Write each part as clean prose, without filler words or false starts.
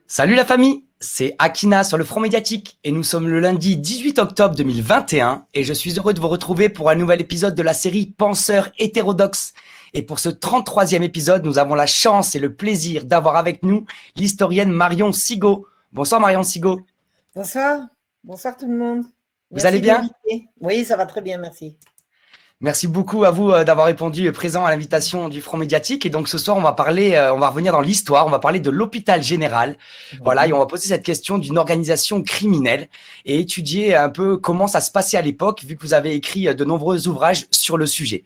Salut la famille, c'est Akina sur le Front Médiatique et nous sommes le lundi 18 octobre 2021 et je suis heureux de vous retrouver pour un nouvel épisode de la série Penseurs hétérodoxes. Et pour ce 33e épisode, nous avons la chance et le plaisir d'avoir avec nous l'historienne Marion Sigaud. Bonsoir Marion Sigaud. Bonsoir, bonsoir tout le monde. Vous allez bien? Oui, ça va très bien, merci. Merci beaucoup à vous d'avoir répondu présent à l'invitation du Front Médiatique. Et donc ce soir, on va revenir dans l'histoire, on va parler de l'hôpital général. Voilà, et on va poser cette question d'une organisation criminelle et étudier un peu comment ça se passait à l'époque, vu que vous avez écrit de nombreux ouvrages sur le sujet.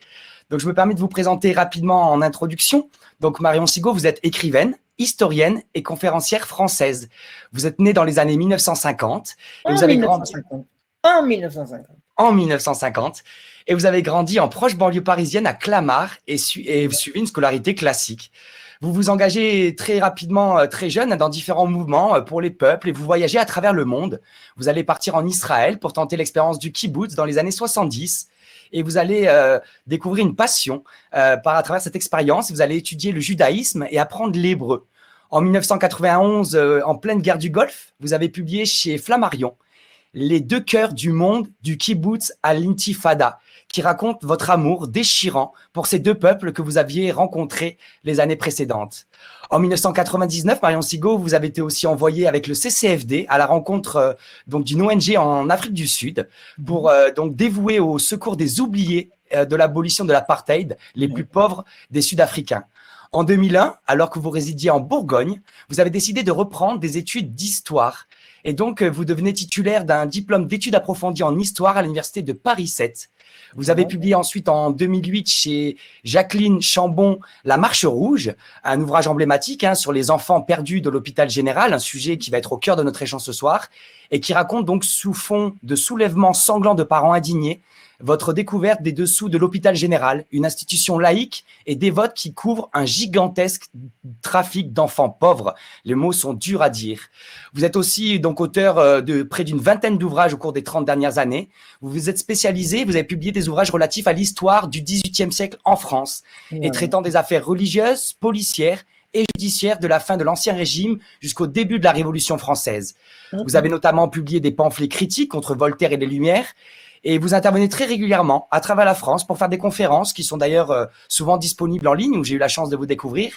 Donc je me permets de vous présenter rapidement en introduction. Donc Marion Sigaud, vous êtes écrivaine, historienne et conférencière française. Vous êtes née dans les années 1950. Et vous avez grandi en 1950. En 1950. Et vous avez grandi en proche banlieue parisienne à Clamart et suivi une scolarité classique. Vous vous engagez très rapidement, très jeune, dans différents mouvements pour les peuples et vous voyagez à travers le monde. Vous allez partir en Israël pour tenter l'expérience du kibbutz dans les années 70 et vous allez découvrir une passion à travers cette expérience. Vous allez étudier le judaïsme et apprendre l'hébreu. En 1991, en pleine guerre du Golfe, vous avez publié chez Flammarion Les deux cœurs du monde, du kibbutz à l'intifada, qui raconte votre amour déchirant pour ces deux peuples que vous aviez rencontrés les années précédentes. En 1999, Marion Sigaud, vous avez été aussi envoyée avec le CCFD à la rencontre donc d'une ONG en Afrique du Sud pour donc dévouer au secours des oubliés de l'abolition de l'apartheid, les plus pauvres des Sud-Africains. En 2001, alors que vous résidiez en Bourgogne, vous avez décidé de reprendre des études d'histoire. Et donc, vous devenez titulaire d'un diplôme d'études approfondies en histoire à l'université de Paris 7. Vous avez publié ensuite en 2008 chez Jacqueline Chambon La Marche Rouge, un ouvrage emblématique sur les enfants perdus de l'hôpital général, un sujet qui va être au cœur de notre échange ce soir, et qui raconte donc sous fond de soulèvements sanglants de parents indignés votre découverte des dessous de l'hôpital général, une institution laïque et dévote qui couvre un gigantesque trafic d'enfants pauvres. Les mots sont durs à dire. Vous êtes aussi donc auteur de près d'une vingtaine d'ouvrages au cours des 30 dernières années. Vous vous êtes spécialisé, vous avez publié des ouvrages relatifs à l'histoire du XVIIIe siècle en France et traitant des affaires religieuses, policières et judiciaires de la fin de l'Ancien Régime jusqu'au début de la Révolution française. Vous avez notamment publié des pamphlets critiques contre Voltaire et les Lumières. Et vous intervenez très régulièrement à travers la France pour faire des conférences qui sont d'ailleurs souvent disponibles en ligne où j'ai eu la chance de vous découvrir.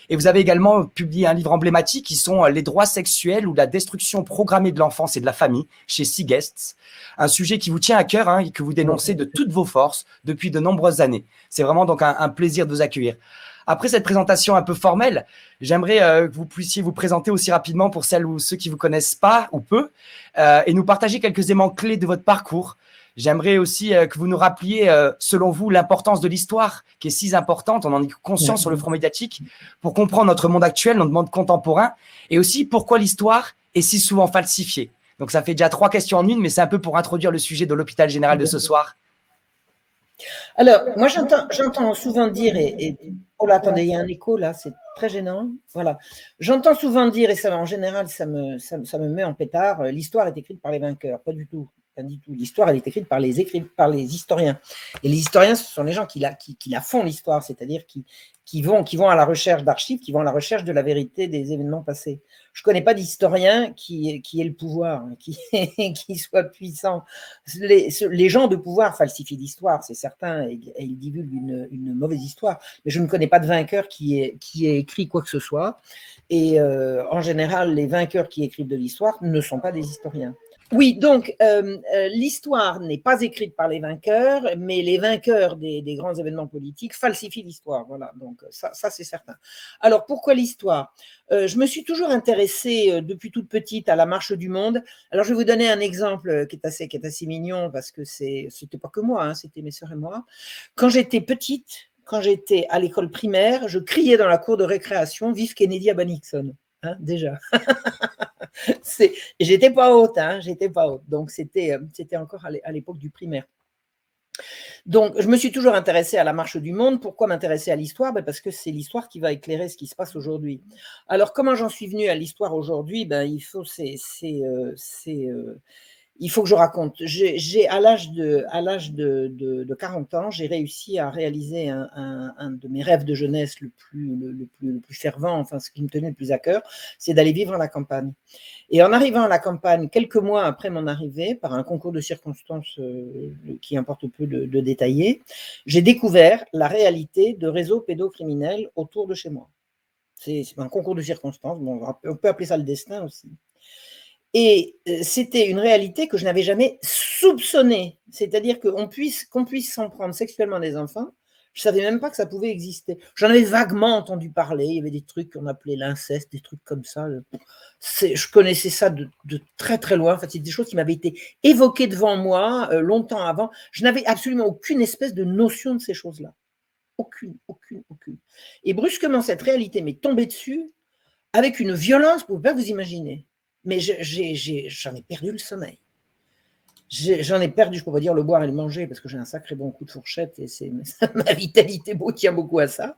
Et vous avez également publié un livre emblématique qui sont les droits sexuels ou la destruction programmée de l'enfance et de la famille chez Siegests. Un sujet qui vous tient à cœur et que vous dénoncez de toutes vos forces depuis de nombreuses années. C'est vraiment donc un plaisir de vous accueillir. Après cette présentation un peu formelle, j'aimerais que vous puissiez vous présenter aussi rapidement pour celles ou ceux qui ne vous connaissent pas ou peu et nous partager quelques éléments clés de votre parcours. J'aimerais aussi que vous nous rappeliez, selon vous, l'importance de l'histoire, qui est si importante, on en est conscient sur le Front Médiatique, pour comprendre notre monde actuel, notre monde contemporain, et aussi pourquoi l'histoire est si souvent falsifiée. Donc ça fait déjà 3 questions en une, mais c'est un peu pour introduire le sujet de l'hôpital général de ce soir. Alors, moi j'entends souvent dire, oh là, attendez, il y a un écho là, c'est très gênant. Voilà. J'entends souvent dire, et ça, en général, ça me met en pétard, l'histoire est écrite par les vainqueurs. Pas du tout. Pas du tout. L'histoire, elle est écrite par les historiens. Et les historiens, ce sont les gens qui la font, l'histoire, c'est-à-dire qui vont à la recherche d'archives, qui vont à la recherche de la vérité des événements passés. Je ne connais pas d'historien qui ait le pouvoir, qui soit puissant. Les gens de pouvoir falsifient l'histoire, c'est certain, et ils divulguent une mauvaise histoire. Mais je ne connais pas de vainqueur qui ait écrit quoi que ce soit. Et en général, les vainqueurs qui écrivent de l'histoire ne sont pas des historiens. Oui, donc l'histoire n'est pas écrite par les vainqueurs, mais les vainqueurs des grands événements politiques falsifient l'histoire. Voilà, donc ça c'est certain. Alors pourquoi l'histoire ? Je me suis toujours intéressée depuis toute petite à la marche du monde. Alors je vais vous donner un exemple qui est assez mignon parce que c'était pas que moi, c'était mes sœurs et moi. Quand j'étais petite, quand j'étais à l'école primaire, je criais dans la cour de récréation « Vive Kennedy à Nixon ». Déjà. J'étais pas haute, donc c'était encore à l'époque du primaire. Donc, je me suis toujours intéressée à la marche du monde. Pourquoi m'intéresser à l'histoire ? Parce que c'est l'histoire qui va éclairer ce qui se passe aujourd'hui. Alors, comment j'en suis venue à l'histoire aujourd'hui ? Il faut que je raconte. À l'âge de 40 ans, j'ai réussi à réaliser un de mes rêves de jeunesse le plus fervent, enfin ce qui me tenait le plus à cœur, c'est d'aller vivre à la campagne. Et en arrivant à la campagne, quelques mois après mon arrivée, par un concours de circonstances qui importe peu de détailler, j'ai découvert la réalité de réseaux pédocriminels autour de chez moi. C'est un concours de circonstances, bon, on peut appeler ça le destin aussi. Et c'était une réalité que je n'avais jamais soupçonnée. C'est-à-dire qu'on puisse s'en prendre sexuellement des enfants, je ne savais même pas que ça pouvait exister. J'en avais vaguement entendu parler, il y avait des trucs qu'on appelait l'inceste, des trucs comme ça. Je connaissais ça de très très loin. En fait, c'est des choses qui m'avaient été évoquées devant moi longtemps avant. Je n'avais absolument aucune espèce de notion de ces choses-là. Aucune. Et brusquement, cette réalité m'est tombée dessus avec une violence, vous ne pouvez pas vous imaginer. Mais j'en ai perdu le sommeil. J'en ai perdu, je ne peux pas dire le boire et le manger, parce que j'ai un sacré bon coup de fourchette et ma vitalité tient beaucoup à ça.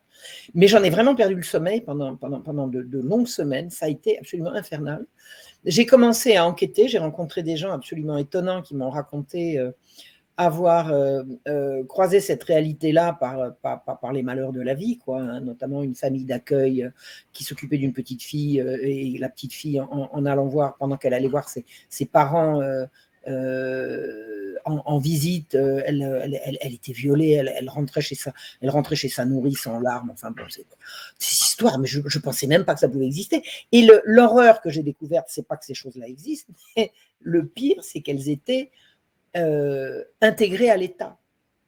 Mais j'en ai vraiment perdu le sommeil pendant de longues semaines. Ça a été absolument infernal. J'ai commencé à enquêter, j'ai rencontré des gens absolument étonnants qui m'ont raconté avoir croisé cette réalité-là par les malheurs de la vie, quoi, hein, notamment une famille d'accueil qui s'occupait d'une petite fille et la petite fille en allant voir, pendant qu'elle allait voir ses parents en visite, elle était violée, elle rentrait chez sa nourrice en larmes, enfin bon, c'est histoire, mais je pensais même pas que ça pouvait exister. Et l'horreur que j'ai découverte, c'est pas que ces choses-là existent, mais le pire, c'est qu'elles étaient intégré à l'État.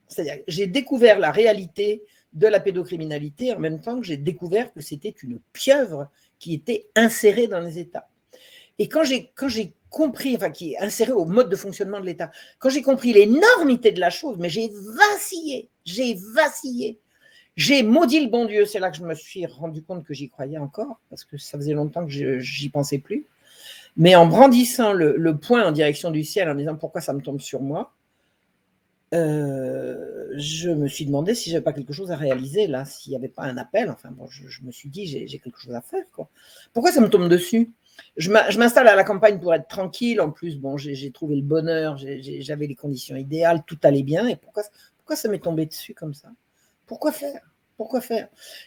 C'est-à-dire j'ai découvert la réalité de la pédocriminalité en même temps que j'ai découvert que c'était une pieuvre qui était insérée dans les États. Et quand j'ai compris, enfin qui est insérée au mode de fonctionnement de l'État, quand j'ai compris l'énormité de la chose, mais j'ai vacillé. J'ai maudit le bon Dieu, c'est là que je me suis rendu compte que j'y croyais encore, parce que ça faisait longtemps que j'y pensais plus. Mais en brandissant le poing en direction du ciel, en me disant pourquoi ça me tombe sur moi, je me suis demandé si j'avais pas quelque chose à réaliser là, s'il n'y avait pas un appel. Enfin bon, je me suis dit j'ai quelque chose à faire, quoi. Pourquoi ça me tombe dessus? Je m'installe à la campagne pour être tranquille. En plus, bon, j'ai trouvé le bonheur, j'avais les conditions idéales, tout allait bien. Et pourquoi ça m'est tombé dessus comme ça? Pourquoi faire?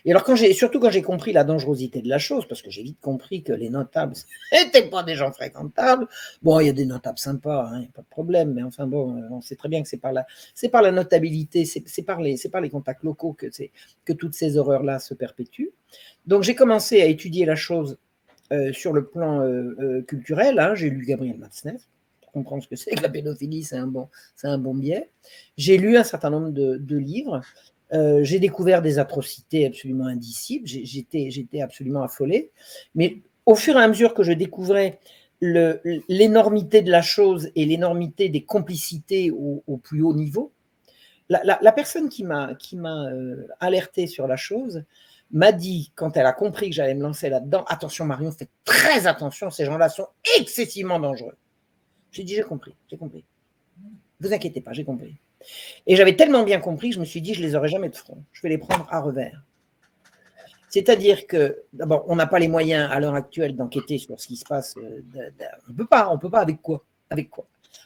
Et alors, surtout quand j'ai compris la dangerosité de la chose, parce que j'ai vite compris que les notables n'étaient pas des gens fréquentables. Bon, il y a des notables sympas, il n'y a pas de problème, mais enfin bon, on sait très bien que c'est par la notabilité, c'est par les contacts locaux que toutes ces horreurs-là se perpétuent. Donc, j'ai commencé à étudier la chose sur le plan culturel. J'ai lu Gabriel Matzneff pour comprendre ce que c'est que la pédophilie, c'est un bon biais. J'ai lu un certain nombre de livres. J'ai découvert des atrocités absolument indicibles, j'étais absolument affolée, mais au fur et à mesure que je découvrais l'énormité de la chose et l'énormité des complicités au plus haut niveau, la personne qui m'a alerté sur la chose m'a dit, quand elle a compris que j'allais me lancer là-dedans, attention Marion, faites très attention, ces gens-là sont excessivement dangereux. J'ai dit, j'ai compris, vous inquiétez pas, j'ai compris. Et j'avais tellement bien compris que je me suis dit, je ne les aurai jamais de front. Je vais les prendre à revers. C'est-à-dire que, d'abord, on n'a pas les moyens à l'heure actuelle d'enquêter sur ce qui se passe. On peut pas avec quoi?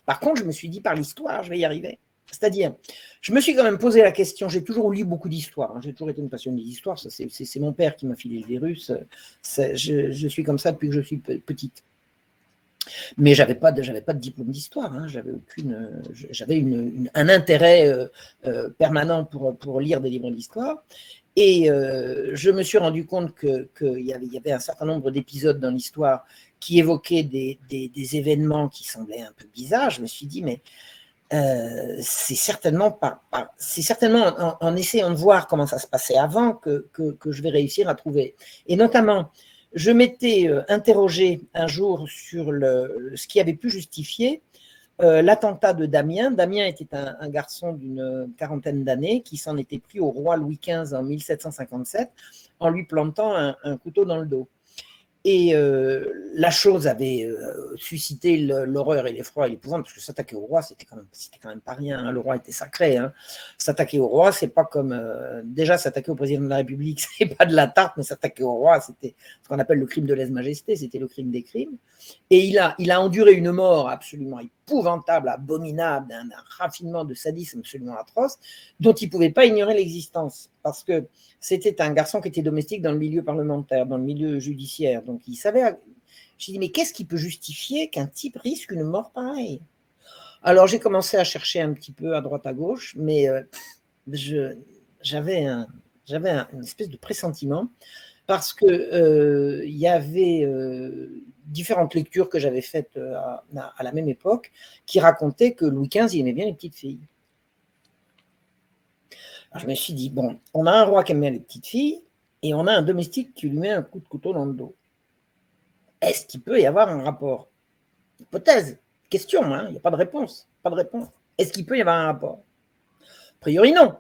Par contre, je me suis dit, par l'histoire, je vais y arriver. C'est-à-dire, je me suis quand même posé la question, j'ai toujours lu beaucoup d'histoire, j'ai toujours été une passionnée d'histoire, c'est mon père qui m'a filé le virus, je suis comme ça depuis que je suis petite. Mais j'avais pas de diplôme d'histoire, j'avais un intérêt permanent pour lire des livres d'histoire, et je me suis rendu compte qu'il y avait un certain nombre d'épisodes dans l'histoire qui évoquaient des événements qui semblaient un peu bizarres. Je me suis dit, mais c'est certainement en essayant de voir comment ça se passait avant que je vais réussir à trouver. Et notamment, je m'étais interrogé un jour sur ce qui avait pu justifier l'attentat de Damien. Damien était un garçon d'une quarantaine d'années qui s'en était pris au roi Louis XV en 1757 en lui plantant un couteau dans le dos. Et la chose avait suscité l'horreur et l'effroi et l'épouvante, parce que s'attaquer au roi, c'était quand même pas rien. Le roi était sacré. S'attaquer au roi, c'est pas comme déjà s'attaquer au président de la République, c'est pas de la tarte, mais s'attaquer au roi, c'était ce qu'on appelle le crime de lèse-majesté, c'était le crime des crimes. Et il a enduré une mort absolument épouvantable, abominable, d'un raffinement de sadisme absolument atroce, dont il ne pouvait pas ignorer l'existence, parce que c'était un garçon qui était domestique dans le milieu parlementaire, dans le milieu judiciaire. Donc il savait. J'ai dit, mais qu'est-ce qui peut justifier qu'un type risque une mort pareille? Alors j'ai commencé à chercher un petit peu à droite à gauche, mais j'avais une espèce de pressentiment, parce que il y avait différentes lectures que j'avais faites à la même époque qui racontaient que Louis XV, il aimait bien les petites filles. Alors je me suis dit, bon, on a un roi qui aime bien les petites filles et on a un domestique qui lui met un coup de couteau dans le dos. Est-ce qu'il peut y avoir un rapport? Hypothèse, question, hein, il n'y a pas de réponse. Pas de réponse. Est-ce qu'il peut y avoir un rapport? A priori, non.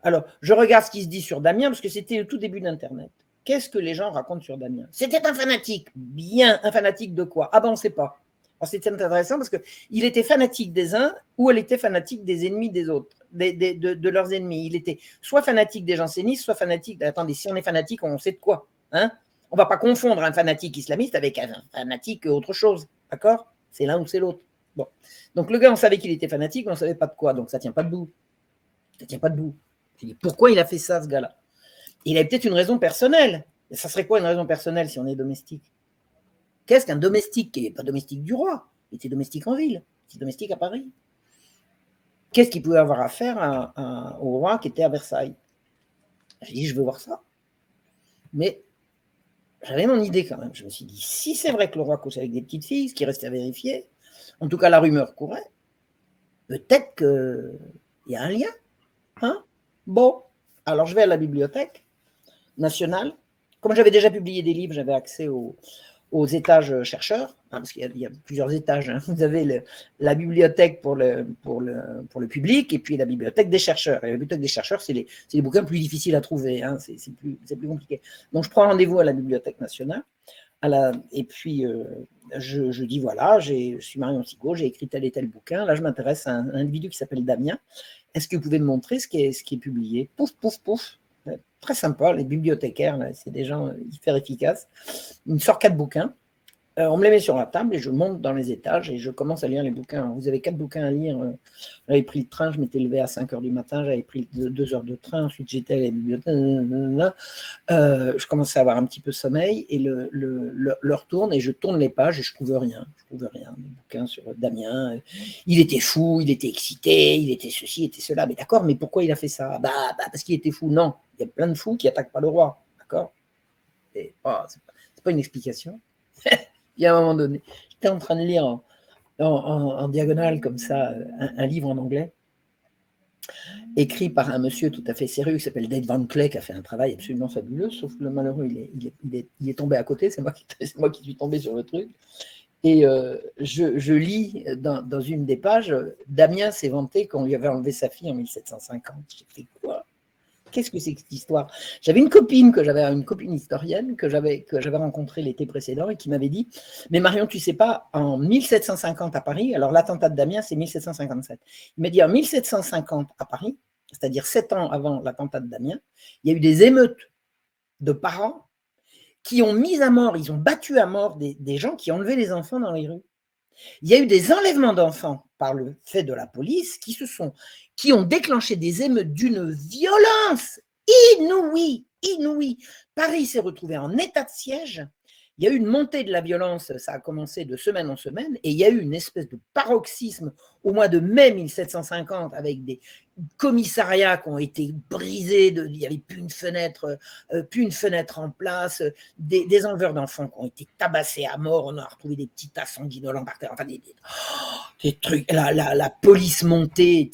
Alors, je regarde ce qui se dit sur Damien, parce que c'était le tout début d'Internet. Qu'est-ce que les gens racontent sur Damien? C'était un fanatique. Bien, un fanatique de quoi? Ah ben, on ne sait pas. C'était intéressant parce qu'il était fanatique des uns ou elle était fanatique des ennemis des autres, de leurs ennemis. Il était soit fanatique des jansénistes, soit fanatique… Attendez, si on est fanatique, on sait de quoi, hein? On ne va pas confondre un fanatique islamiste avec un fanatique autre chose, d'accord? C'est l'un ou c'est l'autre. Bon. Donc le gars, on savait qu'il était fanatique, mais on ne savait pas de quoi, donc ça ne tient pas debout. Ça ne tient pas debout. Pourquoi il a fait ça, ce gars-là? Il avait peut-être une raison personnelle. Ça serait quoi une raison personnelle si on est domestique? Qu'est-ce qu'un domestique qui n'est pas domestique du roi? Il était domestique en ville, il était domestique à Paris. Qu'est-ce qu'il pouvait avoir à faire au roi qui était à Versailles? J'ai dit, je veux voir ça. Mais j'avais mon idée quand même. Je me suis dit, si c'est vrai que le roi couche avec des petites filles, ce qui restait à vérifier, en tout cas la rumeur courait, peut-être qu'il y a un lien. Hein? Bon, alors je vais à la Bibliothèque nationale. Comme j'avais déjà publié des livres, j'avais accès aux étages chercheurs, hein, parce qu'il y a plusieurs étages. Hein. Vous avez la bibliothèque pour le public et puis la bibliothèque des chercheurs. Et la bibliothèque des chercheurs, c'est les bouquins plus difficiles à trouver, hein, c'est plus compliqué. Donc je prends rendez-vous à la Bibliothèque nationale, et puis je dis voilà, je suis Marion Sigaud, j'ai écrit tel et tel bouquin, là je m'intéresse à un individu qui s'appelle Damien, est-ce que vous pouvez me montrer ce qui est publié? Pouf, pouf, pouf. Très sympa, les bibliothécaires, là, c'est des gens hyper efficaces. Il me sort 4 bouquins, on me les met sur la table et je monte dans les étages et je commence à lire les bouquins. Vous avez 4 bouquins à lire. J'avais pris le train, je m'étais levé à 5h du matin, j'avais pris 2 heures de train, ensuite j'étais à la bibliothèque. Je commençais à avoir un petit peu sommeil et l'heure tourne et je tourne les pages et je trouve rien. Des bouquins sur Damien. Il était fou, il était excité, il était ceci, il était cela. Mais d'accord, mais pourquoi il a fait ça? Parce qu'il était fou. Non, il y a plein de fous qui attaquent pas le roi. D'accord? C'est pas une explication. Il y a un moment donné, j'étais en train de lire en diagonale comme ça un livre en anglais écrit par un monsieur tout à fait sérieux qui s'appelle Dave Van Clay, qui a fait un travail absolument fabuleux, sauf que le malheureux, il est tombé à côté, c'est moi qui suis tombé sur le truc. Et je lis dans une des pages, Damien s'est vanté qu'on lui avait enlevé sa fille en 1750. J'ai fait quoi? Qu'est-ce que c'est que cette histoire? J'avais une copine historienne que j'avais rencontrée l'été précédent et qui m'avait dit, mais Marion, tu sais pas, en 1750 à Paris, alors l'attentat de Damien, c'est 1757. Il m'a dit, en 1750 à Paris, c'est-à-dire 7 ans avant l'attentat de Damien, il y a eu des émeutes de parents qui ont mis à mort, ils ont battu à mort des gens qui enlevaient les enfants dans les rues. Il y a eu des enlèvements d'enfants par le fait de la police qui ont déclenché des émeutes d'une violence inouïe. Paris s'est retrouvé en état de siège. Il y a eu une montée de la violence, ça a commencé de semaine en semaine, et il y a eu une espèce de paroxysme au mois de mai 1750 avec des commissariats qui ont été brisés, il n'y avait plus une fenêtre en place, des enleveurs d'enfants qui ont été tabassés à mort, on a retrouvé des petits tas sanguinolents par terre, enfin des trucs, la police montée,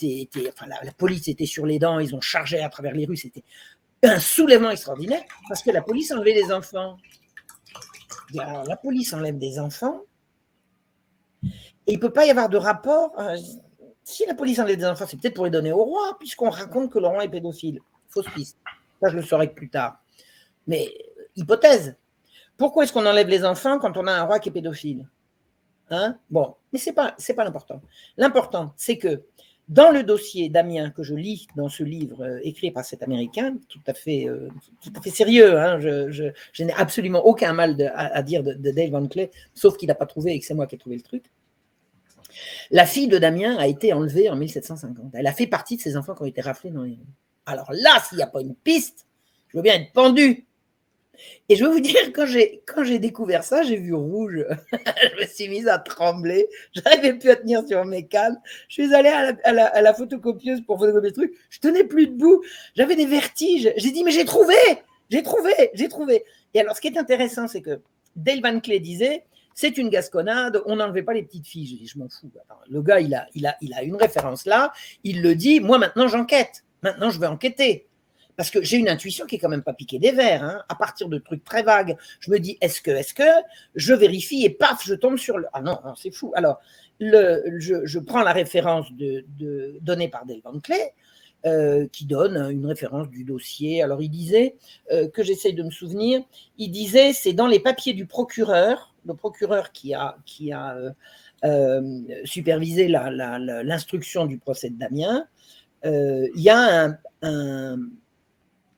la police était sur les dents, ils ont chargé à travers les rues, c'était un soulèvement extraordinaire parce que la police enlevait les enfants. Alors, la police enlève des enfants et il ne peut pas y avoir de rapport. Si la police enlève des enfants, c'est peut-être pour les donner au roi, puisqu'on raconte que le roi est pédophile. Fausse piste. Ça, je le saurai plus tard. Mais hypothèse. Pourquoi est-ce qu'on enlève les enfants quand on a un roi qui est pédophile? Hein? Bon, mais c'est pas l'important. L'important, c'est que dans le dossier Damien que je lis dans ce livre écrit par cet Américain, tout à fait sérieux, hein, je n'ai absolument aucun mal à dire de Dave Van Clay, sauf qu'il n'a pas trouvé et que c'est moi qui ai trouvé le truc. La fille de Damien a été enlevée en 1750. Elle a fait partie de ces enfants qui ont été raflés dans les rues. Alors là, s'il n'y a pas une piste, je veux bien être pendu. Et je veux vous dire, quand j'ai découvert ça, j'ai vu rouge. Je me suis mise à trembler. Je n'arrivais plus à tenir sur mes cannes. Je suis allée à la photocopieuse pour photocopier le truc. Je tenais plus debout. J'avais des vertiges. J'ai dit, mais j'ai trouvé. Et alors, ce qui est intéressant, c'est que Dale Van Clé disait, c'est une gasconnade, on n'enlevait pas les petites filles. J'ai dit, je m'en fous. Attends, le gars, il a une référence là. Il le dit, moi maintenant, j'enquête. Maintenant, je vais enquêter. Parce que j'ai une intuition qui est quand même pas piquée des vers, hein. À partir de trucs très vagues, je me dis est-ce que, je vérifie et paf, je tombe sur le. Ah non, c'est fou. Alors, je prends la référence donnée par Dale Van Clé, qui donne une référence du dossier. Alors, il disait, que j'essaye de me souvenir, il disait c'est dans les papiers du procureur, le procureur qui a supervisé l'instruction du procès de Damien. Il y a un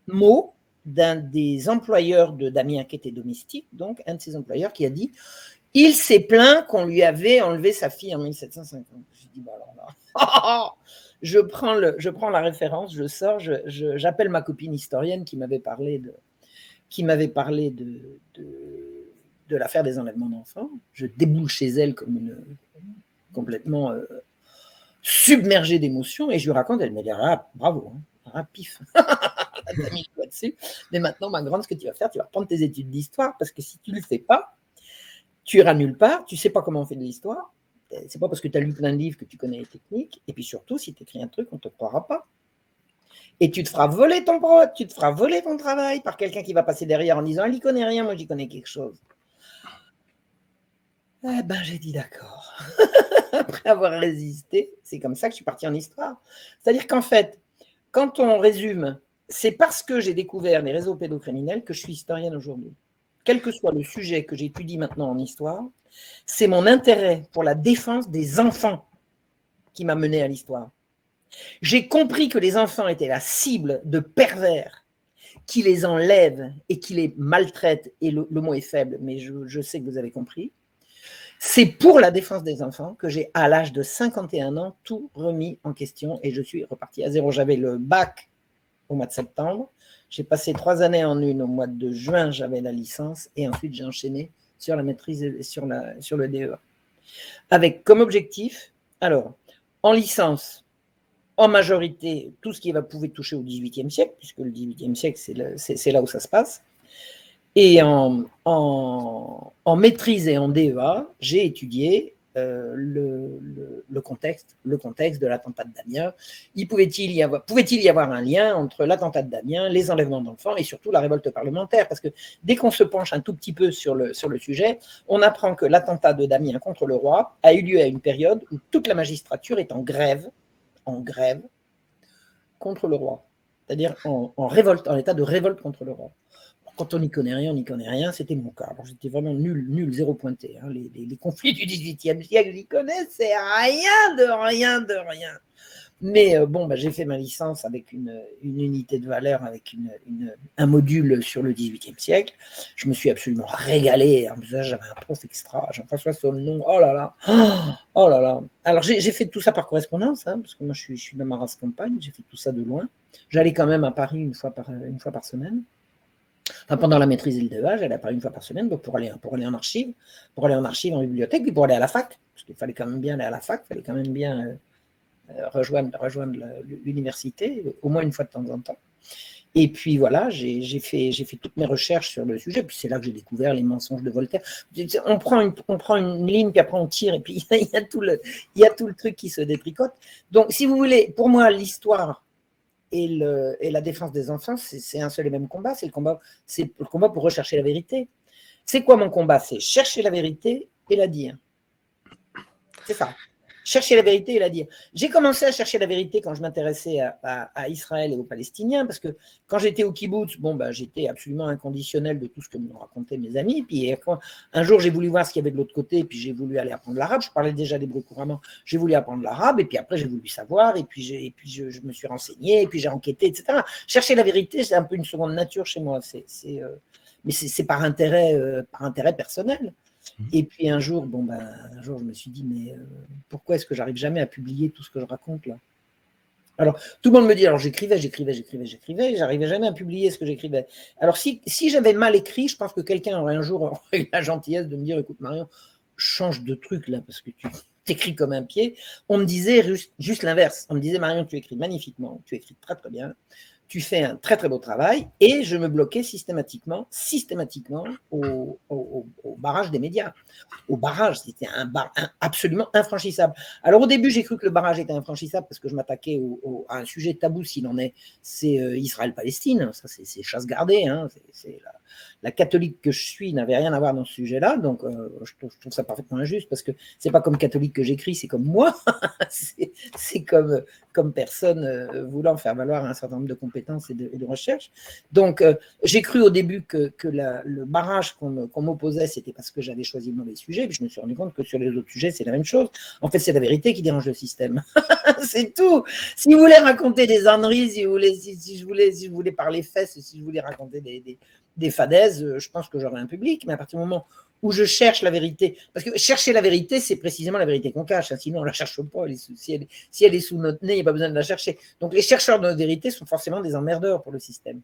mot d'un des employeurs de Damien qui était domestique, donc un de ses employeurs qui a dit « Il s'est plaint qu'on lui avait enlevé sa fille en 1750 ». Je dis bah alors là, je prends la référence, je sors, j'appelle ma copine historienne qui m'avait parlé de l'affaire des enlèvements d'enfants. Je déboule chez elle comme complètement submergée d'émotions et je lui raconte, elle me dit ah bravo, hein, ah, pif. Mais maintenant, ma grande, ce que tu vas faire, tu vas reprendre tes études d'histoire parce que si tu ne le fais pas, tu iras nulle part, tu ne sais pas comment on fait de l'histoire. C'est pas parce que tu as lu plein de livres que tu connais les techniques. Et puis surtout, si tu écris un truc, on ne te croira pas. Et tu te feras voler ton travail par quelqu'un qui va passer derrière en disant elle n'y connaît rien, moi j'y connais quelque chose. Eh ben, j'ai dit d'accord. Après avoir résisté, c'est comme ça que je suis partie en histoire. C'est-à-dire qu'en fait, quand on résume, c'est parce que j'ai découvert les réseaux pédocriminels que je suis historienne aujourd'hui. Quel que soit le sujet que j'étudie maintenant en histoire, c'est mon intérêt pour la défense des enfants qui m'a mené à l'histoire. J'ai compris que les enfants étaient la cible de pervers qui les enlèvent et qui les maltraitent, et le mot est faible, mais je sais que vous avez compris. C'est pour la défense des enfants que j'ai, à l'âge de 51 ans, tout remis en question et je suis reparti à zéro. J'avais le bac au mois de septembre, j'ai passé 3 années en une au mois de juin, j'avais la licence et ensuite j'ai enchaîné sur la maîtrise et sur le DEA. Avec comme objectif, alors, en licence, en majorité, tout ce qui pouvait toucher au XVIIIe siècle, puisque le XVIIIe siècle, c'est là où ça se passe. Et en maîtrise et en DEA, j'ai étudié le contexte de l'attentat de Damien. Pouvait-il y avoir un lien entre l'attentat de Damien, les enlèvements d'enfants et surtout la révolte parlementaire? Parce que dès qu'on se penche un tout petit peu sur le sujet, on apprend que l'attentat de Damien contre le roi a eu lieu à une période où toute la magistrature est en grève contre le roi. C'est-à-dire en révolte, en état de révolte contre le roi. Quand on n'y connaît rien, c'était mon cas. Alors, j'étais vraiment nul, zéro pointé. Hein. Les conflits du XVIIIe siècle, j'y connais, c'est rien de rien. Mais bon, j'ai fait ma licence avec une unité de valeur, avec un module sur le XVIIIe siècle. Je me suis absolument régalé. J'avais un prof extra, Jean-François Solnon. Oh là là. Alors, j'ai fait tout ça par correspondance, hein, parce que moi, je suis dans ma race campagne. J'ai fait tout ça de loin. J'allais quand même à Paris une fois par semaine. Enfin, pendant la maîtrise et le DEA, j'allais à Paris une fois par semaine pour aller en archive, en bibliothèque, puis pour aller à la fac, parce qu'il fallait quand même bien aller à la fac, il fallait quand même bien rejoindre l'université, au moins une fois de temps en temps. Et puis voilà, j'ai fait toutes mes recherches sur le sujet, puis c'est là que j'ai découvert les mensonges de Voltaire. On prend une ligne, puis après on tire, et puis il y a tout le truc qui se détricote. Donc, si vous voulez, pour moi, l'histoire et la défense des enfants, c'est un seul et même combat, c'est le combat pour rechercher la vérité. C'est quoi mon combat? C'est chercher la vérité et la dire. C'est ça. Chercher la vérité et la dire. J'ai commencé à chercher la vérité quand je m'intéressais à Israël et aux Palestiniens, parce que quand j'étais au kibbutz, j'étais absolument inconditionnel de tout ce que me racontaient mes amis. Puis un jour, j'ai voulu voir ce qu'il y avait de l'autre côté, puis j'ai voulu aller apprendre l'arabe. Je parlais déjà l'hébreu couramment. J'ai voulu apprendre l'arabe, et puis après, j'ai voulu savoir, et puis je me suis renseigné, et puis j'ai enquêté, etc. Chercher la vérité, c'est un peu une seconde nature chez moi. Mais c'est par intérêt personnel. Et puis un jour, je me suis dit, mais pourquoi est-ce que j'arrive jamais à publier tout ce que je raconte là? Alors, tout le monde me dit, alors j'écrivais, j'arrivais jamais à publier ce que j'écrivais. Alors, si j'avais mal écrit, je pense que quelqu'un aurait un jour eu la gentillesse de me dire, écoute Marion, change de truc là, parce que tu t'écris comme un pied. On me disait juste l'inverse. On me disait, Marion, tu écris magnifiquement, tu écris très très bien, tu fais un très très beau travail, et je me bloquais systématiquement au barrage des médias. Au barrage, c'était absolument infranchissable. Alors au début, j'ai cru que le barrage était infranchissable parce que je m'attaquais à un sujet tabou, s'il en est, c'est Israël-Palestine. Ça, c'est chasse gardée. Hein. La catholique que je suis n'avait rien à voir dans ce sujet-là, donc je trouve ça parfaitement injuste, parce que c'est pas comme catholique que j'écris, c'est comme moi. c'est comme personne voulant faire valoir un certain nombre de compétences et de recherches. Donc j'ai cru au début que le barrage qu'on m'opposait, c'était parce que j'avais choisi le mauvais sujet, puis je me suis rendu compte que sur les autres sujets, c'est la même chose. En fait, c'est la vérité qui dérange le système. C'est tout. Si vous voulez raconter des âneries, si je voulais parler fesses, si je voulais raconter des fadaises, je pense que j'aurais un public, mais à partir du moment où je cherche la vérité, parce que chercher la vérité, c'est précisément la vérité qu'on cache, hein, sinon on ne la cherche pas, si elle est sous notre nez, il n'y a pas besoin de la chercher. Donc les chercheurs de vérité sont forcément des emmerdeurs pour le système.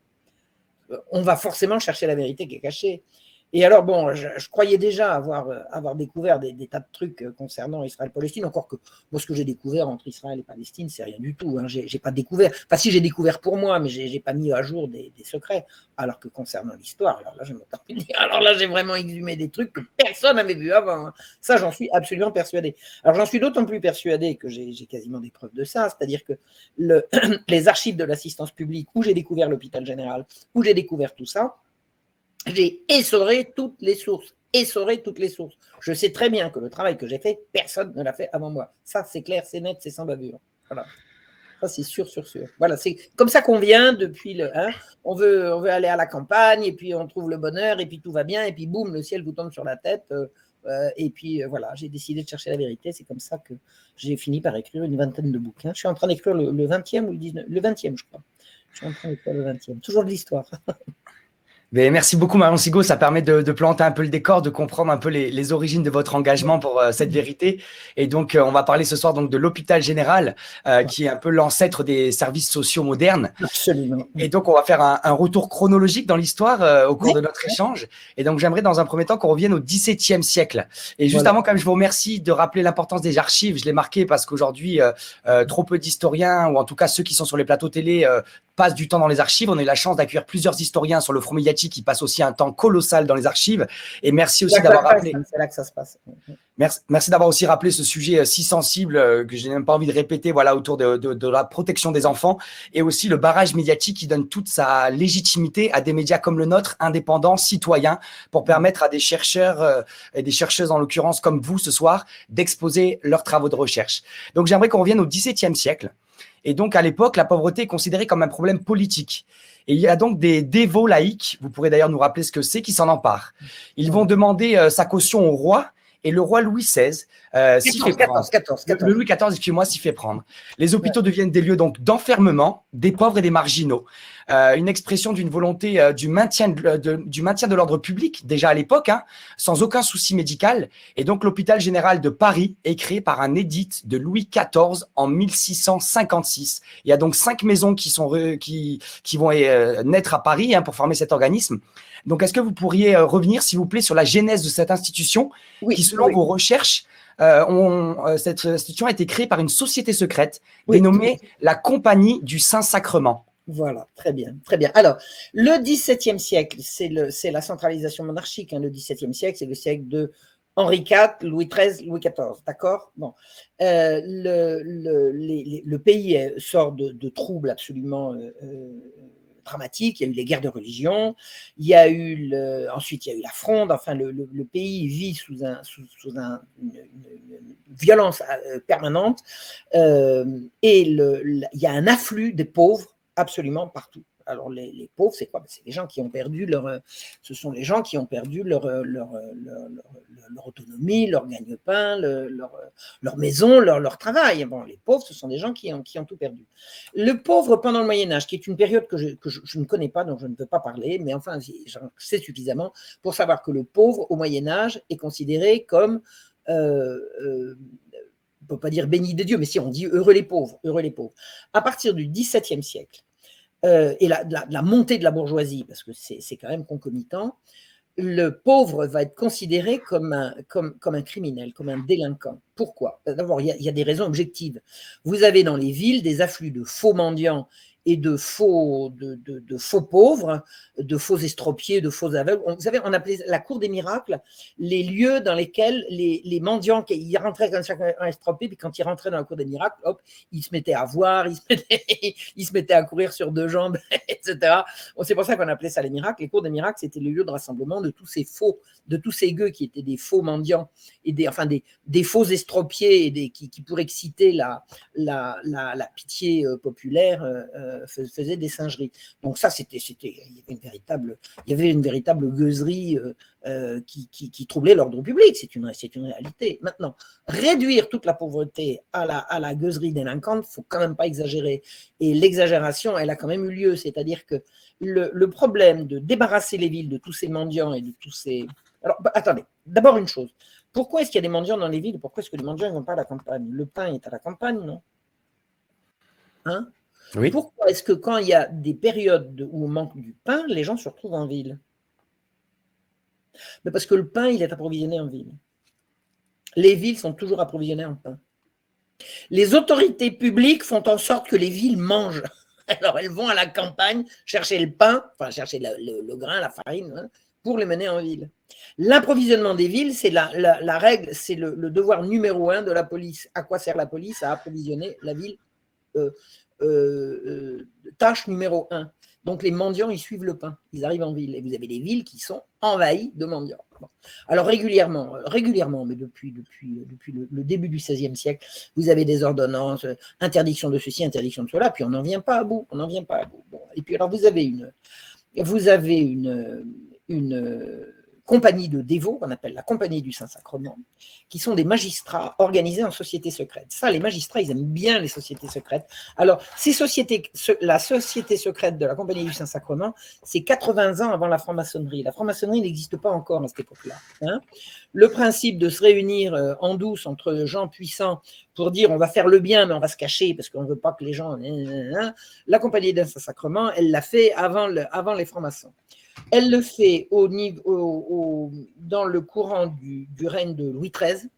On va forcément chercher la vérité qui est cachée. Et alors, bon, je croyais déjà avoir découvert des tas de trucs concernant Israël-Palestine, encore que moi, ce que j'ai découvert entre Israël et Palestine, c'est rien du tout. Hein. J'ai pas découvert, enfin si, j'ai découvert pour moi, mais j'ai pas mis à jour des secrets. Alors que concernant l'histoire, alors là, j'ai vraiment exhumé des trucs que personne n'avait vu avant. Hein. Ça, j'en suis absolument persuadé. Alors, j'en suis d'autant plus persuadé que j'ai quasiment des preuves de ça, c'est-à-dire que les archives de l'assistance publique, où j'ai découvert l'hôpital général, où j'ai découvert tout ça, j'ai essoré toutes les sources. Je sais très bien que le travail que j'ai fait, personne ne l'a fait avant moi. Ça, c'est clair, c'est net, c'est sans bavure. Voilà. Ça, c'est sûr. Voilà, c'est comme ça qu'on vient depuis le. Hein, on veut aller à la campagne, et puis on trouve le bonheur, et puis tout va bien, et puis boum, le ciel vous tombe sur la tête. Et puis voilà, j'ai décidé de chercher la vérité. C'est comme ça que j'ai fini par écrire une vingtaine de bouquins. Je suis en train d'écrire le 20e ou le 19e, le 20e, je crois. Je suis en train d'écrire le 20e. Toujours de l'histoire. Mais merci beaucoup Marion Sigaud, ça permet de planter un peu le décor, de comprendre un peu les origines de votre engagement pour cette vérité. Et donc on va parler ce soir donc de l'hôpital général, qui est un peu l'ancêtre des services sociaux modernes. Absolument. Et donc on va faire un retour chronologique dans l'histoire au cours de notre échange. Et donc j'aimerais dans un premier temps qu'on revienne au XVIIe siècle. Et juste avant, quand même, je vous remercie de rappeler l'importance des archives. Je l'ai marqué parce qu'aujourd'hui, trop peu d'historiens, ou en tout cas ceux qui sont sur les plateaux télé, passent du temps dans les archives. On a eu la chance d'accueillir plusieurs historiens sur le front médiatique qui passent aussi un temps colossal dans les archives. Et merci aussi d'avoir rappelé. C'est là que ça se passe. Merci d'avoir aussi rappelé ce sujet si sensible que je n'ai même pas envie de répéter, voilà, autour de la protection des enfants, et aussi le barrage médiatique qui donne toute sa légitimité à des médias comme le nôtre, indépendants, citoyens, pour permettre à des chercheurs et des chercheuses en l'occurrence comme vous ce soir d'exposer leurs travaux de recherche. Donc j'aimerais qu'on revienne au XVIIe siècle. Et donc, à l'époque, la pauvreté est considérée comme un problème politique. Et il y a donc des dévots laïcs, vous pourrez d'ailleurs nous rappeler ce que c'est, qui s'en emparent. Ils vont demander sa caution au roi, et le roi Louis XVI s'y fait prendre. 14. Le Louis XIV, excusez-moi, s'y fait prendre. Les hôpitaux deviennent des lieux donc d'enfermement des pauvres et des marginaux. Une expression d'une volonté du maintien de l'ordre public, déjà à l'époque, hein, sans aucun souci médical. Et donc, l'hôpital général de Paris est créé par un édit de Louis XIV en 1656. Il y a donc 5 maisons qui vont naître à Paris, hein, pour former cet organisme. Donc, est-ce que vous pourriez revenir, s'il vous plaît, sur la genèse de cette institution qui, selon vos recherches, cette institution a été créée par une société secrète dénommée la Compagnie du Saint-Sacrement. Voilà, très bien. Alors, le XVIIe siècle, c'est la centralisation monarchique. Hein. Le XVIIe siècle, c'est le siècle de Henri IV, Louis XIII, Louis XIV. D'accord ? Bon. Le pays sort de troubles absolument dramatiques. Il y a eu les guerres de religion. Il y a eu ensuite, il y a eu la Fronde. Enfin, le pays vit sous une violence permanente. Et il y a un afflux des pauvres absolument partout. alors les pauvres, c'est quoi? C'est les gens qui ont perdu ce sont les gens qui ont perdu leur autonomie, leur gagne-pain, leur maison, leur travail. Bon, les pauvres, ce sont des gens qui ont tout perdu. Le pauvre pendant le Moyen-Âge, qui est une période que je ne connais pas, donc je ne peux pas parler, mais enfin, j'en sais suffisamment pour savoir que le pauvre au Moyen-Âge est considéré comme on ne peut pas dire béni de Dieu, mais si on dit heureux les pauvres, heureux les pauvres. À partir du XVIIe siècle et la montée de la bourgeoisie, parce que c'est quand même concomitant, le pauvre va être considéré comme un criminel, comme un délinquant. Pourquoi? D'abord, il y a des raisons objectives. Vous avez dans les villes des afflux de faux mendiants et de faux pauvres, de faux estropiés, de faux aveugles. Vous savez, on appelait la cour des miracles les lieux dans lesquels les mendiants, ils rentraient comme chacun estropié, puis quand ils rentraient dans la cour des miracles, hop, ils se mettaient à voir, ils se mettaient à courir sur deux jambes, etc. C'est pour ça qu'on appelait ça les miracles. Les cours des miracles, c'était le lieu de rassemblement de tous ces faux, de tous ces gueux qui étaient des faux mendiants et des faux estropiés et qui pour exciter la pitié populaire faisaient des singeries. Donc ça, il y avait une véritable gueuserie qui troublait l'ordre public. C'est une réalité. Maintenant, réduire toute la pauvreté à la gueuserie délinquante, il ne faut quand même pas exagérer. Et l'exagération, elle a quand même eu lieu. C'est-à-dire que le problème de débarrasser les villes de tous ces mendiants et de tous ces... Alors, attendez, d'abord une chose. Pourquoi est-ce qu'il y a des mendiants dans les villes? Pourquoi est-ce que les mendiants ne vont pas à la campagne? Le pain est à la campagne, non? Hein? Oui. Pourquoi est-ce que quand il y a des périodes où on manque du pain, les gens se retrouvent en ville? Mais parce que le pain, il est approvisionné en ville. Les villes sont toujours approvisionnées en pain. Les autorités publiques font en sorte que les villes mangent. Alors, elles vont à la campagne chercher le pain, enfin chercher le grain, la farine, hein, pour les mener en ville. L'approvisionnement des villes, c'est la règle, c'est le devoir numéro 1 de la police. À quoi sert la police? À approvisionner la ville. Tâche numéro 1. Donc les mendiants, ils suivent le pain, ils arrivent en ville et vous avez des villes qui sont envahies de mendiants. Bon. Alors régulièrement, mais depuis le début du XVIe siècle, vous avez des ordonnances, interdiction de ceci, interdiction de cela, puis on n'en vient pas à bout, Bon. Et puis alors vous avez une compagnie de dévots, qu'on appelle la Compagnie du Saint-Sacrement, qui sont des magistrats organisés en sociétés secrètes. Ça, les magistrats, ils aiment bien les sociétés secrètes. Alors, la société secrète de la Compagnie du Saint-Sacrement, c'est 80 ans avant la franc-maçonnerie. La franc-maçonnerie n'existe pas encore à cette époque-là. Hein. Le principe de se réunir en douce entre gens puissants pour dire on va faire le bien, mais on va se cacher parce qu'on ne veut pas que les gens... La Compagnie du Saint-Sacrement, elle l'a fait avant les francs-maçons. Elle le fait dans le courant du règne de Louis XIII.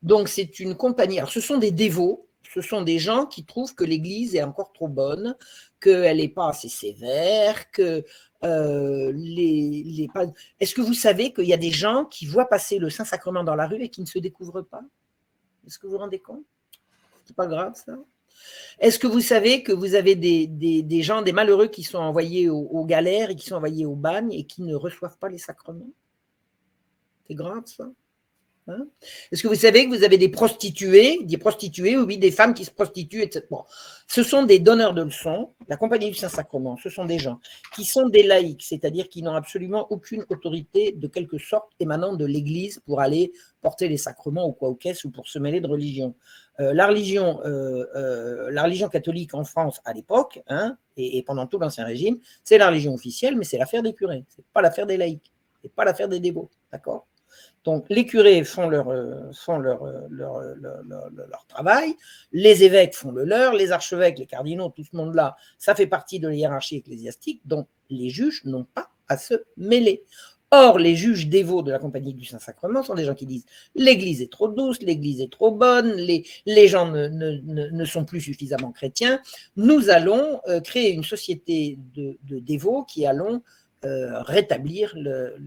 Donc, c'est une compagnie. Alors, ce sont des dévots, ce sont des gens qui trouvent que l'Église est encore trop bonne, qu'elle n'est pas assez sévère, que Est-ce que vous savez qu'il y a des gens qui voient passer le Saint-Sacrement dans la rue et qui ne se découvrent pas? Est-ce que vous vous rendez compte? C'est pas grave, ça? Est-ce que vous savez que vous avez des gens, des malheureux qui sont envoyés aux galères et qui sont envoyés au bagne et qui ne reçoivent pas les sacrements? C'est grave, ça? Hein? Est-ce que vous savez que vous avez des prostituées, oui, des femmes qui se prostituent, etc. Bon. Ce sont des donneurs de leçons. La Compagnie du Saint-Sacrement, ce sont des gens qui sont des laïcs, c'est-à-dire qui n'ont absolument aucune autorité de quelque sorte émanant de l'Église pour aller porter les sacrements ou quoi au caisse ou pour se mêler de religion. La religion catholique en France à l'époque, hein, et pendant tout l'Ancien Régime, c'est la religion officielle, mais c'est l'affaire des curés, c'est pas l'affaire des laïcs, c'est pas l'affaire des dévots, d'accord? Donc, les curés font leur travail, les évêques font le leur, les archevêques, les cardinaux, tout ce monde-là, ça fait partie de la hiérarchie ecclésiastique, donc les juges n'ont pas à se mêler. Or, les juges dévots de la Compagnie du Saint-Sacrement sont des gens qui disent « l'Église est trop douce, l'Église est trop bonne, les gens ne sont plus suffisamment chrétiens, nous allons créer une société de dévots qui allons rétablir le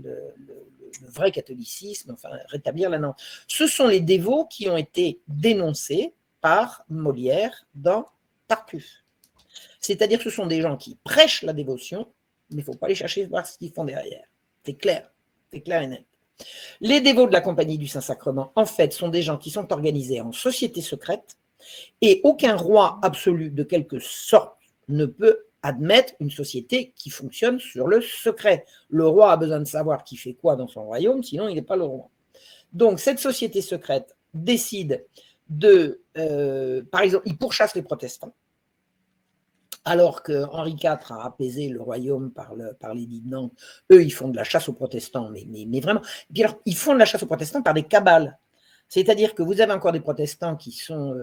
vrai catholicisme, enfin rétablir la norme. » Ce sont les dévots qui ont été dénoncés par Molière dans Tartuffe. C'est-à-dire que ce sont des gens qui prêchent la dévotion, mais il ne faut pas aller chercher voir ce qu'ils font derrière. C'est clair et net. Les dévots de la Compagnie du Saint-Sacrement, en fait, sont des gens qui sont organisés en société secrète et aucun roi absolu de quelque sorte ne peut admettre une société qui fonctionne sur le secret. Le roi a besoin de savoir qui fait quoi dans son royaume, sinon il n'est pas le roi. Donc, cette société secrète décide par exemple, il pourchasse les protestants, alors que Henri IV a apaisé le royaume par l'édit de Nantes. Eux, ils font de la chasse aux protestants, mais vraiment. Et puis alors, ils font de la chasse aux protestants par des cabales. C'est-à-dire que vous avez encore des protestants qui sont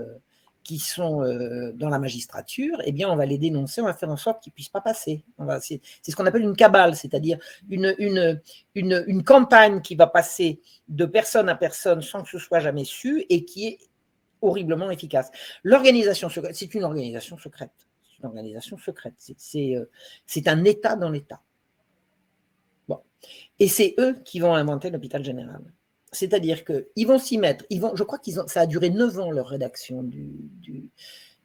dans la magistrature, eh bien, on va les dénoncer, on va faire en sorte qu'ils ne puissent pas passer. C'est ce qu'on appelle une cabale, c'est-à-dire une campagne qui va passer de personne à personne sans que ce soit jamais su et qui est horriblement efficace. L'organisation secrète, c'est une organisation secrète. C'est une organisation secrète. C'est un État dans l'État. Bon. Et c'est eux qui vont inventer l'hôpital général. C'est-à-dire qu'ils vont s'y mettre. Je crois ça a duré 9 ans, leur rédaction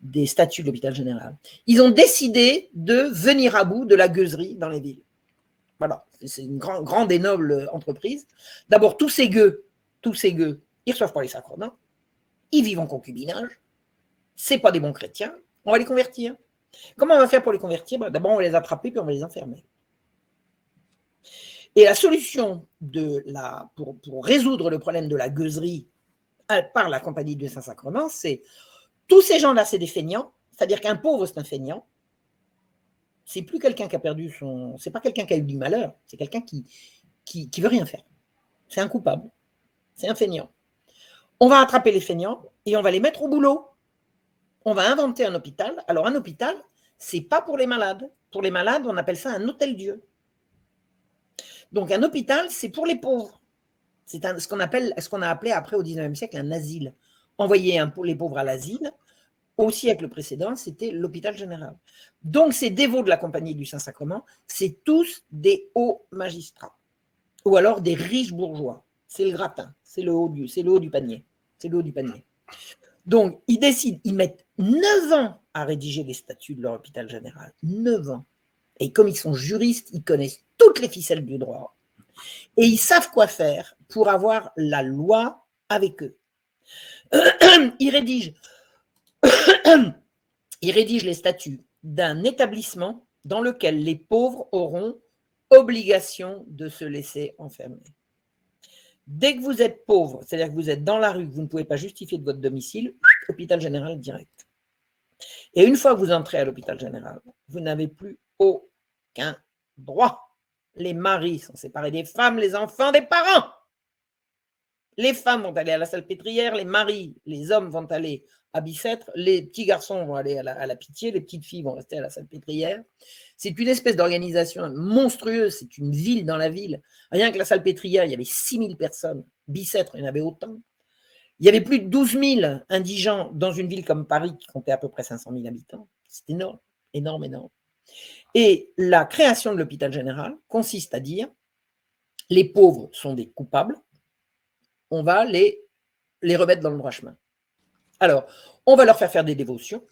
des statuts de l'hôpital général. Ils ont décidé de venir à bout de la gueuserie dans les villes. Voilà, c'est une grande et noble entreprise. D'abord, tous ces gueux, ils ne reçoivent pas les sacrements, ils vivent en concubinage, ce n'est pas des bons chrétiens, on va les convertir. Comment on va faire pour les convertir? D'abord, on va les attraper, puis on va les enfermer. Et la solution pour résoudre le problème de la gueuserie par la Compagnie du Saint-Sacrement, c'est tous ces gens-là, c'est des feignants, c'est-à-dire qu'un pauvre, c'est un feignant. C'est plus quelqu'un qui a perdu c'est pas quelqu'un qui a eu du malheur, c'est quelqu'un qui veut rien faire. C'est un coupable, c'est un feignant. On va attraper les feignants et on va les mettre au boulot. On va inventer un hôpital. Alors, un hôpital, c'est pas pour les malades. Pour les malades, on appelle ça un hôtel-Dieu. Donc, un hôpital, c'est pour les pauvres. C'est ce qu'on a appelé après au XIXe siècle un asile. Envoyer les pauvres à l'asile, au siècle précédent, c'était l'hôpital général. Donc, ces dévots de la Compagnie du Saint-Sacrement, c'est tous des hauts magistrats. Ou alors des riches bourgeois. C'est le gratin, c'est le haut du panier. C'est le haut du panier. Donc, ils décident, ils mettent 9 ans à rédiger les statuts de leur hôpital général. 9 ans. Et comme ils sont juristes, ils connaissent toutes les ficelles du droit. Et ils savent quoi faire pour avoir la loi avec eux. Ils rédigent les statuts d'un établissement dans lequel les pauvres auront obligation de se laisser enfermer. Dès que vous êtes pauvre, c'est-à-dire que vous êtes dans la rue, vous ne pouvez pas justifier de votre domicile, hôpital général direct. Et une fois que vous entrez à l'hôpital général, vous n'avez plus aucun droit. Les maris sont séparés des femmes, les enfants des parents. Les femmes vont aller à la salpêtrière, les maris, les hommes vont aller à Bicêtre, les petits garçons vont aller à la Pitié, les petites filles vont rester à la salpêtrière. C'est une espèce d'organisation monstrueuse, c'est une ville dans la ville. Rien que la salpêtrière, il y avait 6000 personnes. Bicêtre, il y en avait autant. Il y avait plus de 12 000 indigents dans une ville comme Paris qui comptait à peu près 500 000 habitants. C'est énorme, énorme, énorme. Et la création de l'hôpital général consiste à dire les pauvres sont des coupables, on va les remettre dans le droit chemin. Alors, on va leur faire des dévotions.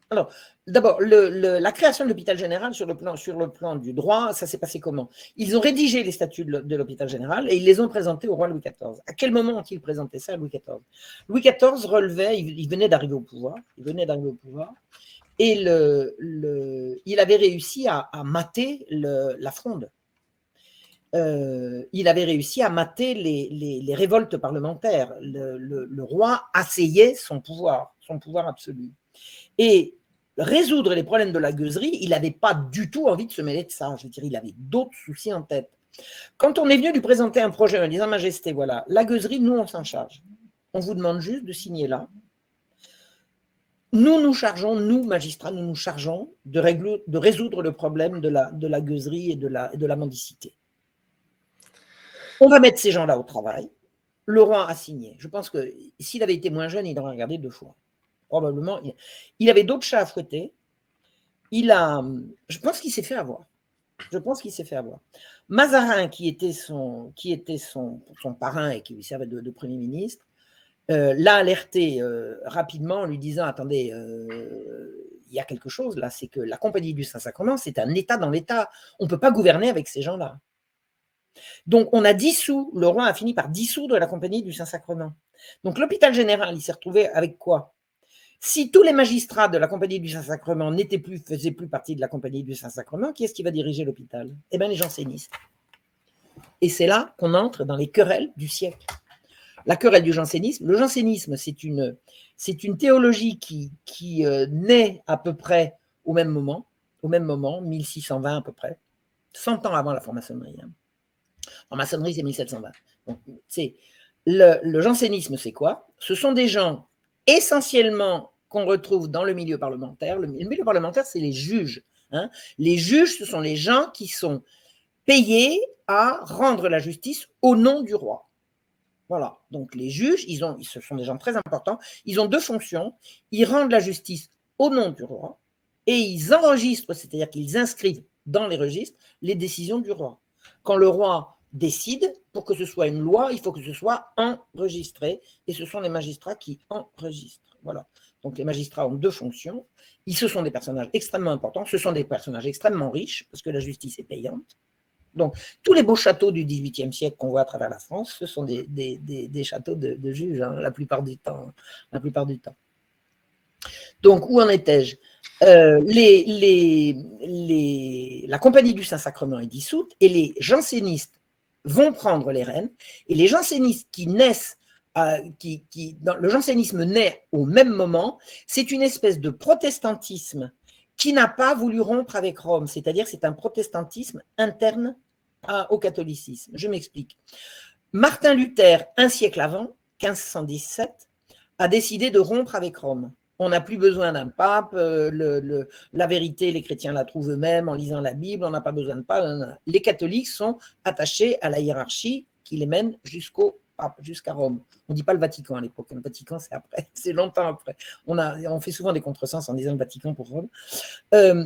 Alors, d'abord, la création de l'hôpital général sur le plan du droit, ça s'est passé comment? Ils ont rédigé les statuts de l'hôpital général et ils les ont présentés au roi Louis XIV. À quel moment ont-ils présenté ça à Louis XIV? Louis XIV relevait, il venait d'arriver au pouvoir, et il avait réussi à mater la fronde. Il avait réussi à mater les révoltes parlementaires. Le roi asseyait son pouvoir absolu. Et résoudre les problèmes de la gueuserie, il n'avait pas du tout envie de se mêler de ça. Je veux dire, il avait d'autres soucis en tête. Quand on est venu lui présenter un projet en disant « Majesté, voilà, la gueuserie, nous, on s'en charge. On vous demande juste de signer là. Nous chargeons, nous, magistrats, nous chargeons de résoudre le problème de la gueuserie et de la mendicité. On va mettre ces gens-là au travail. » Le roi a signé. Je pense que s'il avait été moins jeune, il aurait regardé 2 fois. Probablement. Il avait d'autres chats à fouetter. Je pense qu'il s'est fait avoir. Mazarin, qui était son parrain et qui lui servait de Premier ministre, l'a alerté rapidement en lui disant « Attendez, il y a quelque chose là, c'est que la Compagnie du Saint-Sacrement, c'est un État dans l'État. On ne peut pas gouverner avec ces gens-là. » Donc, le roi a fini par dissoudre la Compagnie du Saint-Sacrement. Donc, l'hôpital général, il s'est retrouvé avec quoi? Si tous les magistrats de la Compagnie du Saint-Sacrement faisaient plus partie de la Compagnie du Saint-Sacrement, qui est-ce qui va diriger l'hôpital? Eh bien, les jansénistes. Et c'est là qu'on entre dans les querelles du siècle. La querelle du jansénisme. Le jansénisme, c'est une théologie qui naît à peu près au même moment, 1620 à peu près, 100 ans avant la franc-maçonnerie. En maçonnerie, c'est 1720. Donc, le jansénisme, c'est quoi? Ce sont des gens essentiellement qu'on retrouve dans le milieu parlementaire. Le milieu parlementaire, c'est les juges. Les juges, ce sont les gens qui sont payés à rendre la justice au nom du roi. Voilà. Donc, les juges, ce sont des gens très importants. Ils ont deux fonctions. Ils rendent la justice au nom du roi et ils enregistrent, c'est-à-dire qu'ils inscrivent dans les registres les décisions du roi. Quand le roi décide, pour que ce soit une loi, il faut que ce soit enregistré et ce sont les magistrats qui enregistrent. Voilà. Donc, les magistrats ont deux fonctions. Ce sont des personnages extrêmement importants. Ce sont des personnages extrêmement riches parce que la justice est payante. Donc, tous les beaux châteaux du XVIIIe siècle qu'on voit à travers la France, ce sont des châteaux de juges, la plupart du temps. Donc, où en étais-je? La Compagnie du Saint-Sacrement est dissoute et les jansénistes vont prendre les rênes. Et les jansénistes qui naissent, le jansénisme naît au même moment, c'est une espèce de protestantisme qui n'a pas voulu rompre avec Rome, c'est-à-dire c'est un protestantisme interne au catholicisme. Je m'explique. Martin Luther, un siècle avant, 1517, a décidé de rompre avec Rome. On n'a plus besoin d'un pape, la vérité, les chrétiens la trouvent eux-mêmes en lisant la Bible, on n'a pas besoin de pape. Les catholiques sont attachés à la hiérarchie qui les mène jusqu'au pape, jusqu'à Rome. On ne dit pas le Vatican à l'époque, le Vatican c'est après, c'est longtemps après. On fait souvent des contresens en disant le Vatican pour Rome.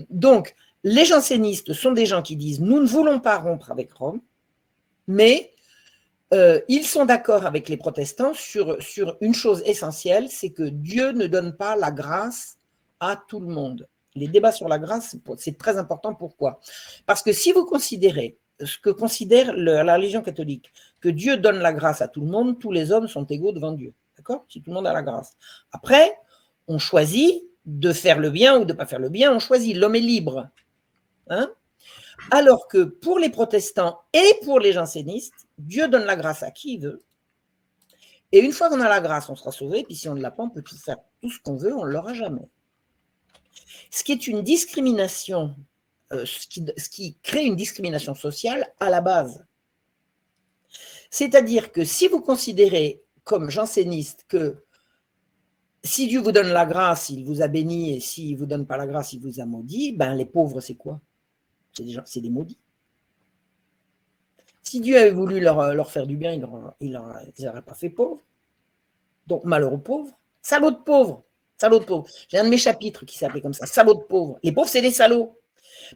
Donc, les jansénistes sont des gens qui disent « nous ne voulons pas rompre avec Rome », mais ils sont d'accord avec les protestants sur une chose essentielle, c'est que Dieu ne donne pas la grâce à tout le monde. Les débats sur la grâce, c'est très important. Pourquoi? Parce que si vous considérez ce que considère la religion catholique, que Dieu donne la grâce à tout le monde, tous les hommes sont égaux devant Dieu. D'accord? Si tout le monde a la grâce. Après, on choisit de faire le bien ou de ne pas faire le bien, on choisit. L'homme est libre. Alors que pour les protestants et pour les jansénistes, Dieu donne la grâce à qui il veut. Et une fois qu'on a la grâce, on sera sauvé. Puis si on ne l'a pas, on peut faire tout ce qu'on veut, on ne l'aura jamais. Ce qui est une discrimination, ce qui crée une discrimination sociale à la base. C'est-à-dire que si vous considérez comme janséniste que si Dieu vous donne la grâce, il vous a béni, et s'il ne vous donne pas la grâce, il vous a maudit, ben les pauvres, c'est quoi? C'est des maudits. Si Dieu avait voulu leur faire du bien, il n'aurait pas fait pauvres. Donc, malheureux pauvres. Salaud de pauvres. Salaud de pauvres. J'ai un de mes chapitres qui s'appelait comme ça, salaud de pauvres. Les pauvres, c'est des salauds.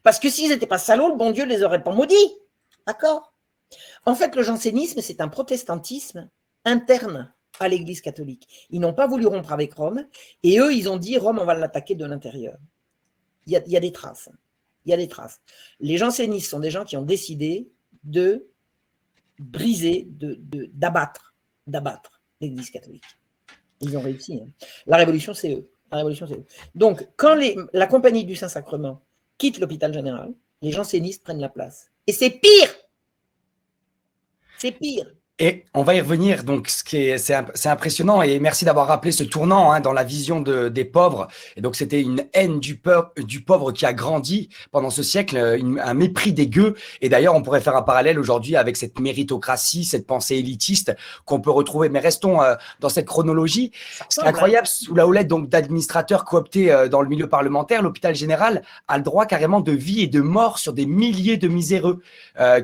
Parce que s'ils n'étaient pas salauds, le bon Dieu ne les aurait pas maudits. D'accord? En fait, le jansénisme, c'est un protestantisme interne à l'Église catholique. Ils n'ont pas voulu rompre avec Rome, et eux, ils ont dit, Rome, on va l'attaquer de l'intérieur. Il y a des traces. Il y a des traces. Les jansénistes sont des gens qui ont décidé de briser, d'abattre l'Église catholique. Ils ont réussi. La révolution, c'est eux. Donc, quand la Compagnie du Saint-Sacrement quitte l'hôpital général, les jansénistes prennent la place. Et c'est pire. C'est pire. Et on va y revenir, donc c'est impressionnant et merci d'avoir rappelé ce tournant dans la vision des pauvres. Et donc c'était une haine du pauvre qui a grandi pendant ce siècle, un mépris des gueux. Et d'ailleurs, on pourrait faire un parallèle aujourd'hui avec cette méritocratie, cette pensée élitiste qu'on peut retrouver. Mais restons dans cette chronologie. C'est incroyable, sous la houlette donc d'administrateurs cooptés dans le milieu parlementaire, l'hôpital général a le droit carrément de vie et de mort sur des milliers de miséreux,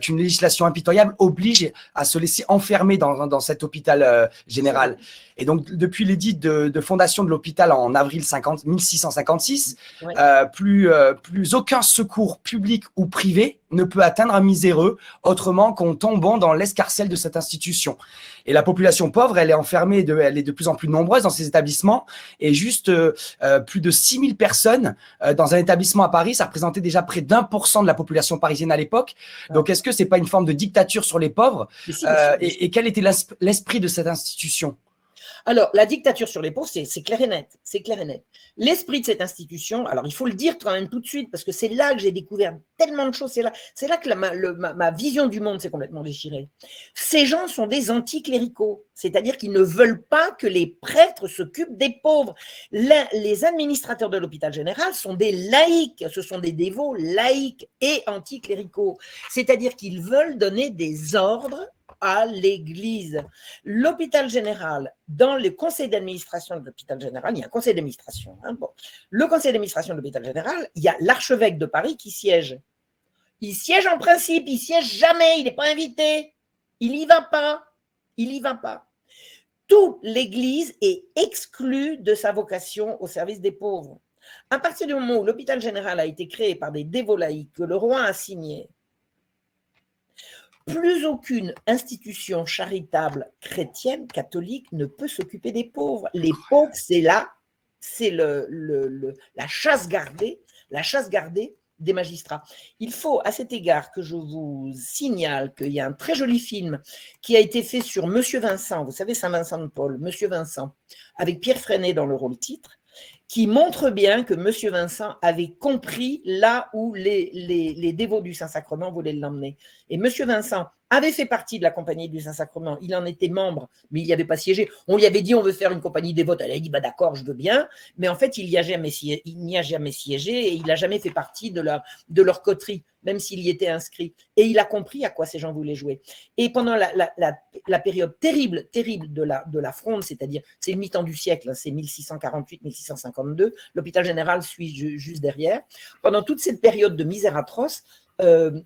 qu'une législation impitoyable oblige à se laisser enfermé dans cet hôpital général. Et donc, depuis l'édit de fondation de l'hôpital en avril 1656, ouais. Plus aucun secours public ou privé ne peut atteindre un miséreux autrement qu'en tombant dans l'escarcelle de cette institution. Et la population pauvre, elle est enfermée, elle est de plus en plus nombreuse dans ces établissements. Et juste plus de 6000 personnes dans un établissement à Paris, ça représentait déjà près d'1% de la population parisienne à l'époque. Donc, est-ce que c'est pas une forme de dictature sur les pauvres et quel était l'esprit de cette institution? Alors, la dictature sur les pauvres, c'est clair et net. C'est clair et net. L'esprit de cette institution, alors il faut le dire quand même tout de suite, parce que c'est là que j'ai découvert tellement de choses. C'est là que ma vision du monde s'est complètement déchirée. Ces gens sont des anticléricaux, c'est-à-dire qu'ils ne veulent pas que les prêtres s'occupent des pauvres. Les administrateurs de l'hôpital général sont des laïcs, ce sont des dévots laïcs et anticléricaux, c'est-à-dire qu'ils veulent donner des ordres à l'Église. L'hôpital général, dans le conseil d'administration de l'hôpital général, il y a un conseil d'administration. Bon. Le conseil d'administration de l'hôpital général, il y a l'archevêque de Paris qui siège. Il siège en principe, il siège jamais, il n'est pas invité. Il n'y va pas. Il n'y va pas. Toute l'Église est exclue de sa vocation au service des pauvres. À partir du moment où l'hôpital général a été créé par des dévots laïcs que le roi a signé, plus aucune institution charitable chrétienne, catholique, ne peut s'occuper des pauvres. Les pauvres, c'est la chasse gardée des magistrats. Il faut à cet égard que je vous signale qu'il y a un très joli film qui a été fait sur Monsieur Vincent, vous savez Saint-Vincent de Paul, Monsieur Vincent, avec Pierre Freinet dans le rôle titre, qui montre bien que Monsieur Vincent avait compris là où les dévots du Saint-Sacrement voulaient l'emmener. Et Monsieur Vincent avait fait partie de la compagnie du Saint-Sacrement, il en était membre, mais il n'y avait pas siégé. On lui avait dit, on veut faire une compagnie dévote, elle a dit, bah d'accord, je veux bien, mais en fait, il n'y a jamais siégé et il n'a jamais fait partie de leur coterie, même s'il y était inscrit. Et il a compris à quoi ces gens voulaient jouer. Et pendant la période terrible de la Fronde, c'est-à-dire, c'est le mi-temps du siècle, hein, c'est 1648-1652, l'hôpital général suit juste derrière. Pendant toute cette période de misère atroce,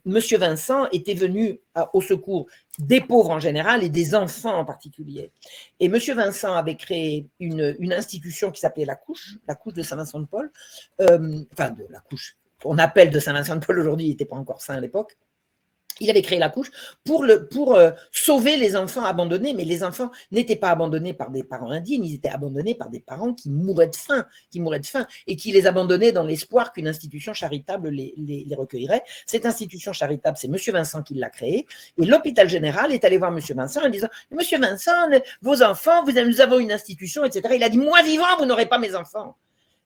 Monsieur Vincent était venu au secours des pauvres en général et des enfants en particulier. Et Monsieur Vincent avait créé une institution qui s'appelait la couche de Saint-Vincent de Paul, enfin de la couche, qu'on appelle de Saint-Vincent de Paul aujourd'hui, il n'était pas encore saint à l'époque. Il avait créé la couche pour sauver les enfants abandonnés, mais les enfants n'étaient pas abandonnés par des parents indignes, ils étaient abandonnés par des parents qui mouraient de faim, et qui les abandonnaient dans l'espoir qu'une institution charitable les recueillerait. Cette institution charitable, c'est Monsieur Vincent qui l'a créée, et l'hôpital général est allé voir Monsieur Vincent en disant « Monsieur Vincent, vos enfants, nous avons une institution, etc. » Il a dit « Moi vivant, vous n'aurez pas mes enfants. »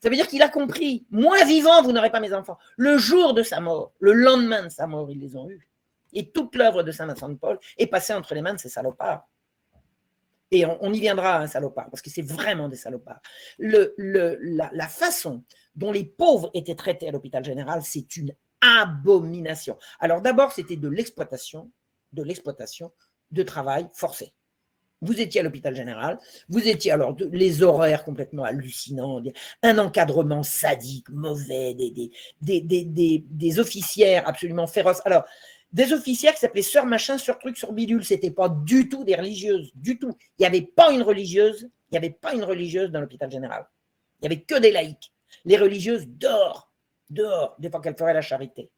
Ça veut dire qu'il a compris « Moi vivant, vous n'aurez pas mes enfants. » Le jour de sa mort, le lendemain de sa mort, ils les ont eus. Et toute l'œuvre de Saint-Vincent de Paul est passée entre les mains de ces salopards. Et on y viendra, un salopard, parce que c'est vraiment des salopards. La façon dont les pauvres étaient traités à l'hôpital général, c'est une abomination. Alors d'abord, c'était de l'exploitation de travail forcé. Vous étiez à l'hôpital général, vous étiez alors les horaires complètement hallucinants, un encadrement sadique, mauvais, des officières absolument féroces. Alors, des officières qui s'appelaient sœur machin, sœur truc, sœur bidule, c'était pas du tout des religieuses, du tout. Il n'y avait pas une religieuse dans l'hôpital général. Il n'y avait que des laïcs. Les religieuses dehors, des fois qu'elles feraient la charité.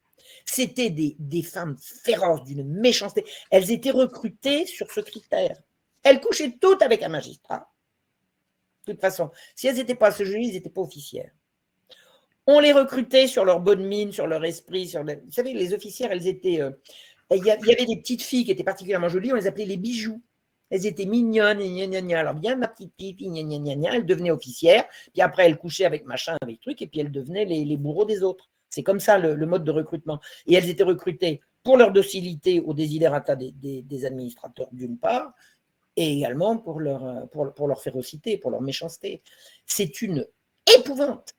C'était des femmes féroces, d'une méchanceté. Elles étaient recrutées sur ce critère. Elles couchaient toutes avec un magistrat. De toute façon, si elles n'étaient pas à ce jeu, elles n'étaient pas officières. On les recrutait sur leur bonne mine, sur leur esprit. Vous savez, les officières, elles étaient… il y avait des petites filles qui étaient particulièrement jolies, on les appelait les bijoux. Elles étaient mignonnes, gna, gna, gna. Alors bien, ma petite fille, gna, gna, gna, gna, elle devenait officière, puis après, elle couchait avec machin, avec truc, et puis elle devenait les bourreaux des autres. C'est comme ça le mode de recrutement. Et elles étaient recrutées pour leur docilité aux desiderata des administrateurs d'une part, et également pour leur férocité, pour leur méchanceté. C'est une épouvante.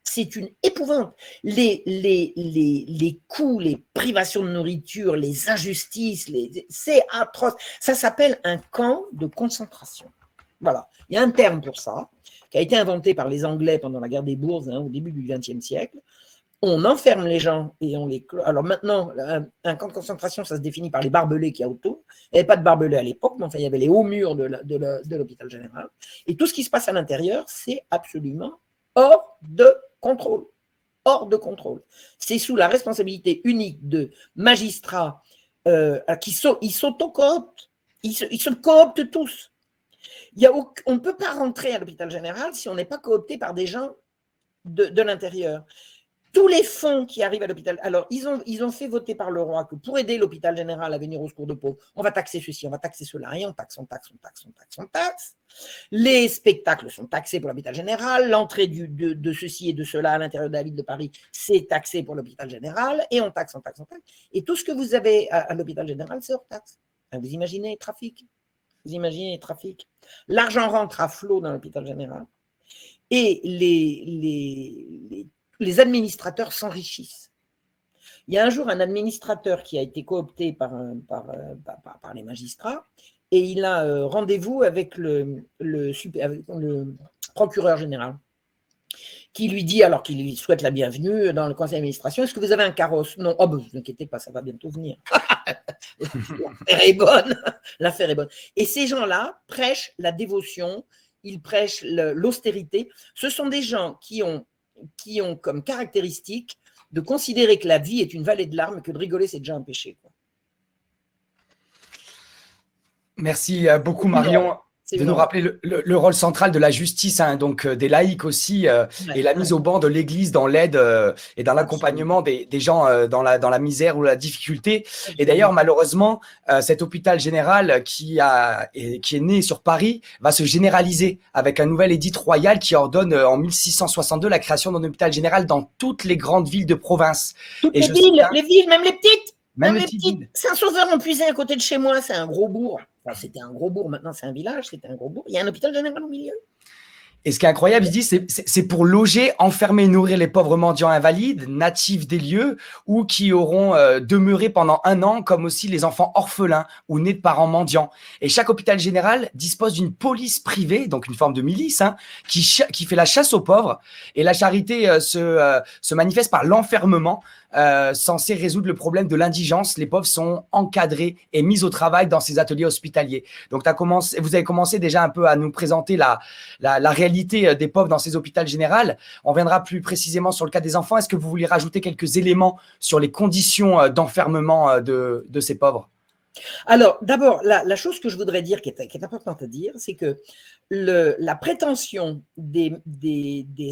Les coûts, les privations de nourriture, les injustices, c'est atroce. Ça s'appelle un camp de concentration. Voilà. Il y a un terme pour ça, qui a été inventé par les Anglais pendant la guerre des Bourses, au début du XXe siècle. On enferme les gens et on les clôt. Alors maintenant, un camp de concentration, ça se définit par les barbelés qu'il y a autour. Il n'y avait pas de barbelés à l'époque, mais enfin, il y avait les hauts murs de l'hôpital général. Et tout ce qui se passe à l'intérieur, c'est absolument hors de contrôle. Hors de contrôle. C'est sous la responsabilité unique de magistrats ils s'auto-cooptent. Ils se cooptent tous. On ne peut pas rentrer à l'hôpital général si on n'est pas coopté par des gens de l'intérieur. tous les fonds qui arrivent à l'hôpital. Alors, ils ont fait voter par le roi que pour aider l'hôpital général à venir au secours de pauvres, on va taxer ceci, on va taxer cela, et on taxe, on taxe, on taxe, on taxe, on taxe. Les spectacles sont taxés pour l'hôpital général, l'entrée de ceci et de cela à l'intérieur de la ville de Paris, c'est taxé pour l'hôpital général, et on taxe, on taxe, on taxe. Et tout ce que vous avez à l'hôpital général, c'est hors taxe. Vous imaginez les trafics. Vous imaginez les trafics. L'argent rentre à flot dans l'hôpital général, et les administrateurs s'enrichissent. Il y a un jour un administrateur qui a été coopté par les magistrats et il a rendez-vous avec le procureur général qui lui dit, alors qu'il lui souhaite la bienvenue dans le conseil d'administration, est-ce que vous avez un carrosse? Non, oh ben, vous inquiétez pas, ça va bientôt venir. L'affaire est bonne, l'affaire est bonne. Et ces gens-là prêchent la dévotion, ils prêchent l'austérité. Ce sont des gens qui ont comme caractéristique de considérer que la vie est une vallée de larmes et que de rigoler, c'est déjà un péché. Merci beaucoup, Marion, de nous rappeler le rôle central de la justice, hein, donc des laïcs aussi, et la mise au banc de l'Église dans l'aide et dans l'accompagnement des gens dans la misère ou la difficulté. Et d'ailleurs, malheureusement, cet hôpital général qui est né sur Paris va se généraliser avec un nouvel édit royal qui ordonne en 1662 la création d'un hôpital général dans toutes les grandes villes de province. Toutes les villes, même les petites. Même les petites. Saint-Sauveur-en-Puisaye à côté de chez moi, c'est un gros bourg. Enfin, c'était un gros bourg, maintenant c'est un village, c'était un gros bourg. Il y a un hôpital général au milieu. Et ce qui est incroyable, il dit, c'est pour loger, enfermer et nourrir les pauvres mendiants invalides, natifs des lieux, ou qui auront demeuré pendant 1 an, comme aussi les enfants orphelins ou nés de parents mendiants. Et chaque hôpital général dispose d'une police privée, donc une forme de milice, hein, qui fait la chasse aux pauvres. Et la charité se manifeste par l'enfermement, censé résoudre le problème de l'indigence. Les pauvres sont encadrés et mis au travail dans ces ateliers hospitaliers. Donc, vous avez commencé déjà un peu à nous présenter la réalité des pauvres dans ces hôpitaux généraux. On reviendra plus précisément sur le cas des enfants. Est-ce que vous voulez rajouter quelques éléments sur les conditions d'enfermement de ces pauvres? Alors, d'abord, la chose que je voudrais dire, qui est importante à dire, c'est que la prétention des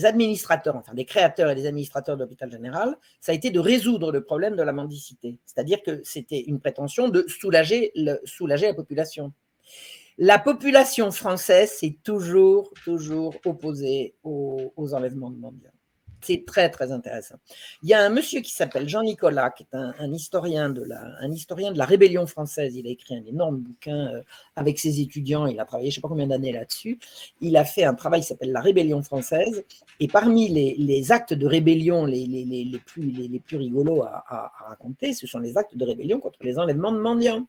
administrateurs, enfin des créateurs et des administrateurs de l'hôpital général, ça a été de résoudre le problème de la mendicité. C'est-à-dire que c'était une prétention de soulager la population. La population française s'est toujours opposée aux enlèvements de mendiants. C'est très, très intéressant. Il y a un monsieur qui s'appelle Jean Nicolas, qui est un historien de la Rébellion française. Il a écrit un énorme bouquin avec ses étudiants. Il a travaillé je ne sais pas combien d'années là-dessus. Il a fait un travail qui s'appelle La Rébellion française. Et parmi les actes de rébellion les plus rigolos à raconter, ce sont les actes de rébellion contre les enlèvements de mendiants.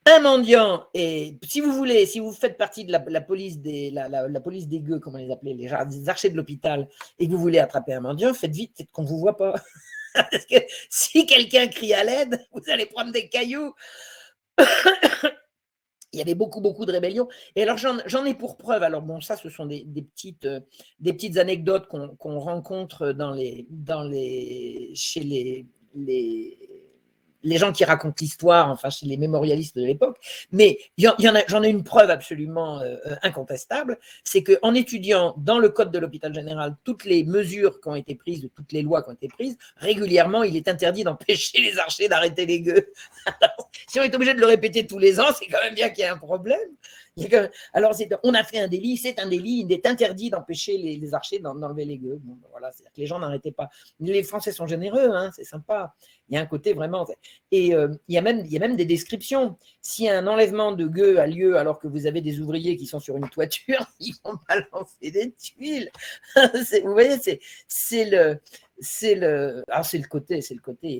Un mendiant, et si vous voulez, si vous faites partie de la police des gueux, comme on les appelait, les archers de l'hôpital, et que vous voulez attraper un mendiant, faites vite, peut-être qu'on ne vous voit pas. Parce que si quelqu'un crie à l'aide, vous allez prendre des cailloux. Il y avait beaucoup de rébellions. Et alors, j'en ai pour preuve. Alors, bon, ça, ce sont des petites anecdotes qu'on rencontre chez les gens qui racontent l'histoire, enfin chez les mémorialistes de l'époque, mais j'en ai une preuve absolument incontestable, c'est qu'en étudiant dans le code de l'hôpital général toutes les mesures qui ont été prises, toutes les lois qui ont été prises, régulièrement, il est interdit d'empêcher les archers d'arrêter les gueux. Alors, si on est obligé de le répéter tous les ans, c'est quand même bien qu'il y ait un problème. Alors, on a fait un délit, c'est un délit, il est interdit d'empêcher les archers d'enlever les gueux. Bon, voilà, c'est-à-dire que les gens n'arrêtaient pas. Les Français sont généreux, hein, c'est sympa. Il y a un côté vraiment… Et il y a même des descriptions. Si un enlèvement de gueux a lieu alors que vous avez des ouvriers qui sont sur une toiture, ils vont balancer des tuiles. Vous voyez, c'est le côté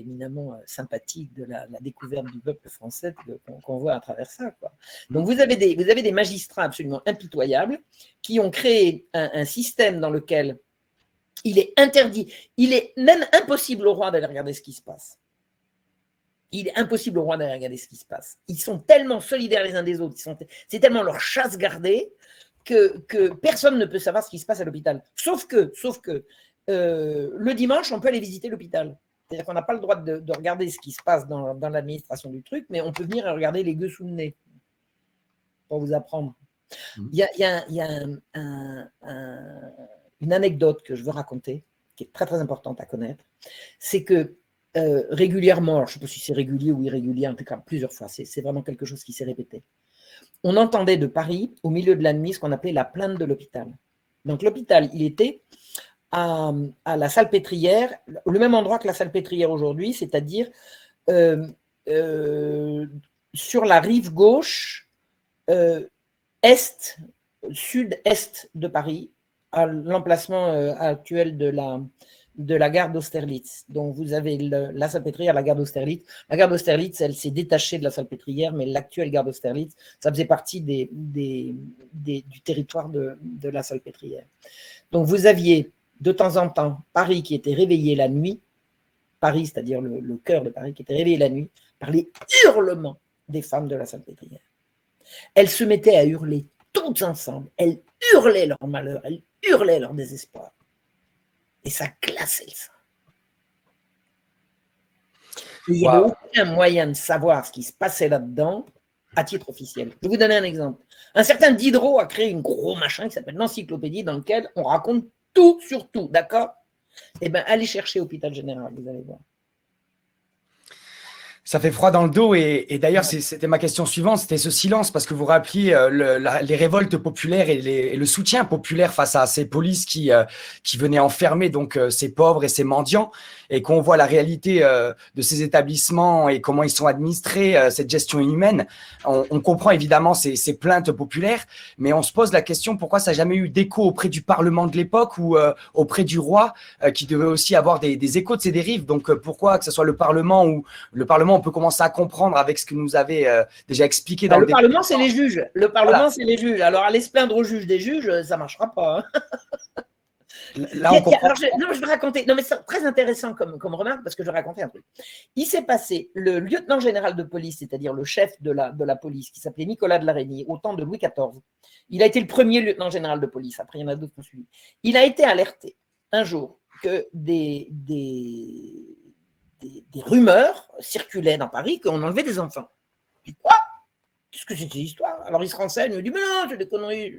éminemment sympathique de la découverte du peuple français qu'on voit à travers ça, quoi. Donc vous avez des magistrats absolument impitoyables qui ont créé un système dans lequel il est interdit, il est même impossible au roi d'aller regarder ce qui se passe. Il est impossible au roi d'aller regarder ce qui se passe. Ils sont tellement solidaires les uns des autres, c'est tellement leur chasse gardée que personne ne peut savoir ce qui se passe à l'hôpital. Sauf que le dimanche, on peut aller visiter l'hôpital. C'est-à-dire qu'on n'a pas le droit de regarder ce qui se passe dans l'administration du truc, mais on peut venir regarder les gueux sous le nez, pour vous apprendre. Il y a une anecdote que je veux raconter. qui est très très importante à connaître, c'est que régulièrement, alors je ne sais pas si c'est régulier ou irrégulier, en tout cas plusieurs fois, c'est vraiment quelque chose qui s'est répété. On entendait de Paris, au milieu de la nuit, ce qu'on appelait la plainte de l'hôpital. Donc l'hôpital, il était à la Salpêtrière, le même endroit que la Salpêtrière aujourd'hui, c'est-à-dire sur la rive gauche, sud-est de Paris, à l'emplacement actuel de la gare d'Austerlitz. Donc, vous avez la Salpêtrière, la gare d'Austerlitz. La gare d'Austerlitz, elle s'est détachée de la Salpêtrière, mais l'actuelle gare d'Austerlitz, ça faisait partie du territoire de la Salpêtrière. Donc, vous aviez de temps en temps Paris qui était réveillé la nuit, Paris, c'est-à-dire le cœur de Paris qui était réveillé la nuit, par les hurlements des femmes de la Salpêtrière. Elles se mettaient à hurler toutes ensemble. Elles hurlaient leur malheur, elles hurlaient leur désespoir. Et ça glaçait le sang. Il n'y avait aucun moyen de savoir ce qui se passait là-dedans à titre officiel. Je vais vous donner un exemple. Un certain Diderot a créé une gros machin qui s'appelle l'encyclopédie dans lequel on raconte tout sur tout, d'accord? Eh bien, allez chercher Hôpital Général, vous allez voir. Ça fait froid dans le dos et d'ailleurs, c'était ma question suivante, c'était ce silence, parce que vous rappeliez les révoltes populaires et le soutien populaire face à ces polices qui venaient enfermer donc ces pauvres et ces mendiants, et qu'on voit la réalité de ces établissements et comment ils sont administrés, cette gestion inhumaine. On comprend évidemment ces plaintes populaires, mais on se pose la question pourquoi ça n'a jamais eu d'écho auprès du Parlement de l'époque ou auprès du roi qui devait aussi avoir des échos de ces dérives. Donc pourquoi que ce soit le Parlement ou le Parlement, on peut commencer à comprendre avec ce que nous avez déjà expliqué dans le Parlement, c'est les juges. Le Parlement, voilà. C'est les juges. Alors, aller se plaindre aux juges des juges, ça ne marchera pas. Hein. Là, on comprend. Alors, je vais raconter. Non, mais c'est très intéressant comme remarque parce que je vais raconter un truc. Il s'est passé le lieutenant général de police, c'est-à-dire le chef de la police, qui s'appelait Nicolas de la Reynie, au temps de Louis XIV. Il a été le premier lieutenant général de police. Après, il y en a d'autres qui ont suivi. Il a été alerté un jour que des rumeurs circulaient dans Paris qu'on enlevait des enfants. Il dit, quoi? Qu'est-ce que c'est cette histoire? Alors il se renseigne, il dit, mais non, c'est des conneries.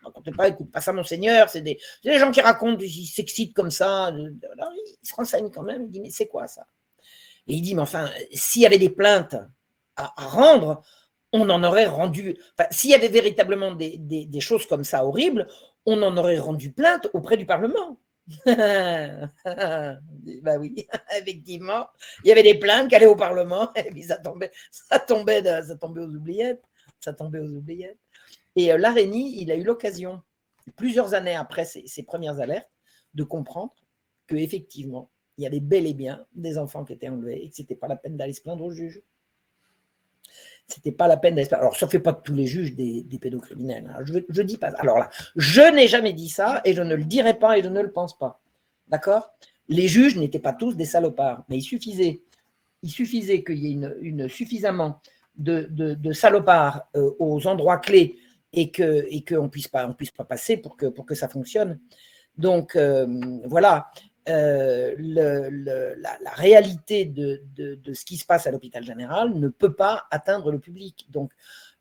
Racontez pas, écoute pas ça, monseigneur, c'est des gens qui racontent, ils s'excitent comme ça. Alors il se renseigne quand même, il dit, mais c'est quoi ça? Et il dit, mais enfin, s'il y avait des plaintes à rendre, on en aurait rendu. Enfin, s'il y avait véritablement des choses comme ça horribles, on en aurait rendu plainte auprès du Parlement. Ben oui, effectivement, il y avait des plaintes qui allaient au Parlement et puis ça tombait aux oubliettes, Et la Reynie, il a eu l'occasion, plusieurs années après ses premières alertes, de comprendre qu'effectivement, il y avait bel et bien des enfants qui étaient enlevés et que c'était pas la peine d'aller se plaindre au juge. C'était pas la peine d'aller se plaindre. Alors, ça ne fait pas de tous les juges des pédocriminels. Hein. Je dis pas. Alors là, je n'ai jamais dit ça et je ne le dirai pas et je ne le pense pas. D'accord? Les juges n'étaient pas tous des salopards, mais il suffisait qu'il y ait une suffisamment de salopards aux endroits clés et qu'on puisse pas passer pour que ça fonctionne. Donc, voilà. La réalité de ce qui se passe à l'hôpital général ne peut pas atteindre le public. Donc,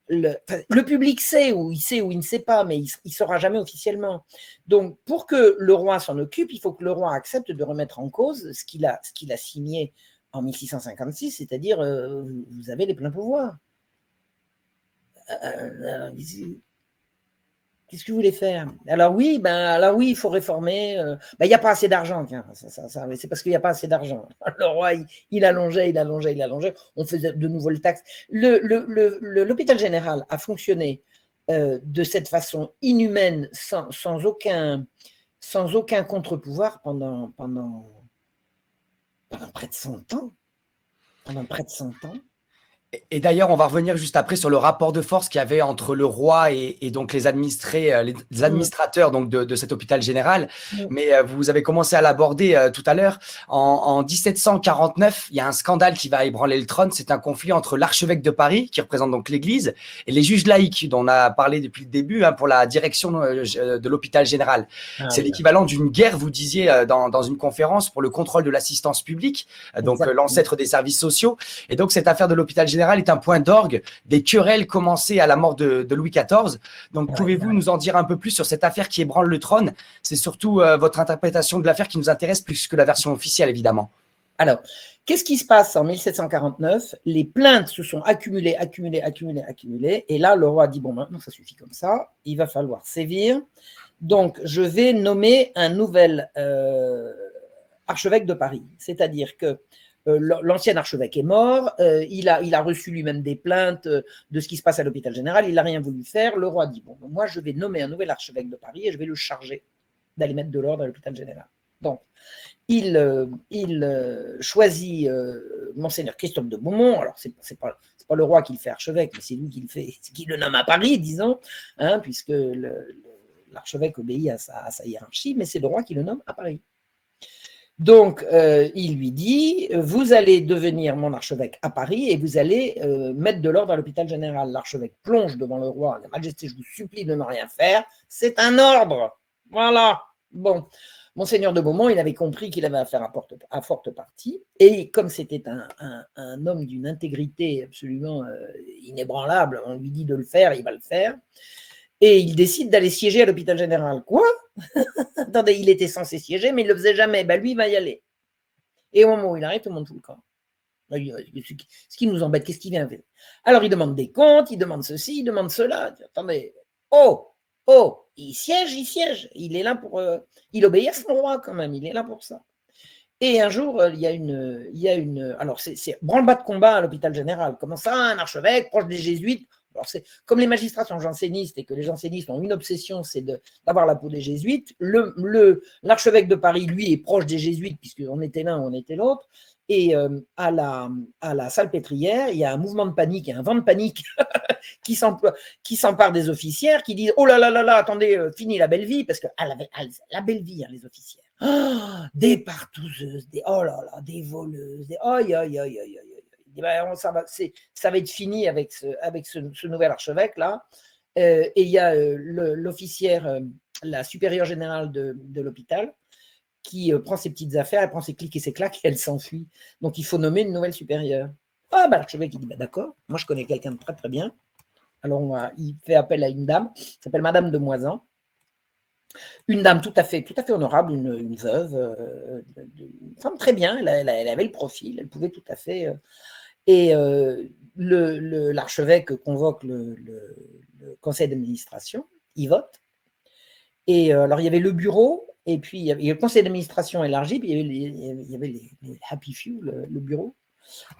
le public sait ou il ne sait pas, mais il ne saura jamais officiellement. Donc, pour que le roi s'en occupe, il faut que le roi accepte de remettre en cause ce qu'il a signé en 1656, c'est-à-dire vous avez les pleins pouvoirs. Qu'est-ce que vous voulez faire? Alors oui, il faut réformer. Il n'y a pas assez d'argent. C'est parce qu'il n'y a pas assez d'argent. Le roi, il allongeait. On faisait de nouvelles taxes. L'hôpital général a fonctionné de cette façon inhumaine, sans aucun contre-pouvoir pendant près de 100 ans. Et d'ailleurs, on va revenir juste après sur le rapport de force qu'il y avait entre le roi et donc les administrés, les administrateurs donc de cet hôpital général. Mais vous avez commencé à l'aborder tout à l'heure. En 1749, il y a un scandale qui va ébranler le trône. C'est un conflit entre l'archevêque de Paris, qui représente donc l'Église, et les juges laïcs, dont on a parlé depuis le début pour la direction de l'hôpital général. C'est l'équivalent d'une guerre, vous disiez, dans une conférence pour le contrôle de l'assistance publique, donc l'ancêtre des services sociaux. Et donc, cette affaire de l'hôpital général général est un point d'orgue des querelles commencées à la mort de Louis XIV. Donc, pouvez-vous nous en dire un peu plus sur cette affaire qui ébranle le trône? C'est surtout votre interprétation de l'affaire qui nous intéresse plus que la version officielle, évidemment. Alors, qu'est-ce qui se passe en 1749? Les plaintes se sont accumulées, et là, le roi dit, bon, maintenant, ça suffit comme ça, il va falloir sévir. Donc, je vais nommer un nouvel archevêque de Paris. C'est-à-dire que l'ancien archevêque est mort, il a reçu lui-même des plaintes de ce qui se passe à l'hôpital général, il n'a rien voulu faire. Le roi dit, bon, moi, je vais nommer un nouvel archevêque de Paris et je vais le charger d'aller mettre de l'ordre à l'hôpital général. Donc, il choisit Monseigneur Christophe de Beaumont. Alors, c'est pas le roi qui le fait archevêque, mais c'est lui qui le nomme à Paris, disons, hein, puisque l'archevêque obéit à sa hiérarchie, mais c'est le roi qui le nomme à Paris. Donc, il lui dit, vous allez devenir mon archevêque à Paris et vous allez mettre de l'ordre à l'hôpital général. L'archevêque plonge devant le roi, la Majesté, je vous supplie de ne rien faire, c'est un ordre. Voilà. Bon. Monseigneur de Beaumont, il avait compris qu'il avait affaire à forte partie, et comme c'était un homme d'une intégrité absolument inébranlable, on lui dit de le faire, il va le faire, et il décide d'aller siéger à l'hôpital général. Quoi? Attendez, il était censé siéger, mais il ne le faisait jamais. Ben, lui, il va y aller. Et au moment où il arrive, tout le monde fout le camp. Ce qui nous embête, qu'est-ce qu'il vient faire? Alors, il demande des comptes, il demande ceci, il demande cela. Attendez, il siège. Il est là pour. Il obéit à son roi quand même. Il est là pour ça. Et un jour, il y a une. Alors, c'est branle-bas de combat à l'hôpital général. Comment ça, un archevêque proche des jésuites? Alors, c'est comme les magistrats sont jansénistes et que les jansénistes ont une obsession, c'est d'avoir la peau des jésuites. L'archevêque de Paris, lui, est proche des jésuites puisqu'on était l'un, on était l'autre. Et à la Salpêtrière, il y a un mouvement de panique, un vent de panique qui s'empare des officières, qui disent « Oh là là là là, attendez, fini la belle vie », parce que la belle vie, hein, les officières. Oh, des partouzeuses, oh là là, des voleuses, aïe, aïe, aïe, aïe, aïe. Ben, ça va être fini avec ce nouvel archevêque-là. Et il y a l'officière, la supérieure générale de l'hôpital, qui prend ses petites affaires, elle prend ses clics et ses claques et elle s'enfuit. Donc, il faut nommer une nouvelle supérieure. Ah, ben, l'archevêque, il dit, d'accord, moi, je connais quelqu'un de très, très bien. Alors, il fait appel à une dame, qui s'appelle Madame de Moisan. Une dame tout à fait honorable, une veuve, une femme très bien, elle avait le profil, elle pouvait tout à fait... et l'archevêque convoque le conseil d'administration, il vote. Et alors, il y avait le bureau, et puis il y avait le conseil d'administration élargi, puis il y avait les happy few, le bureau.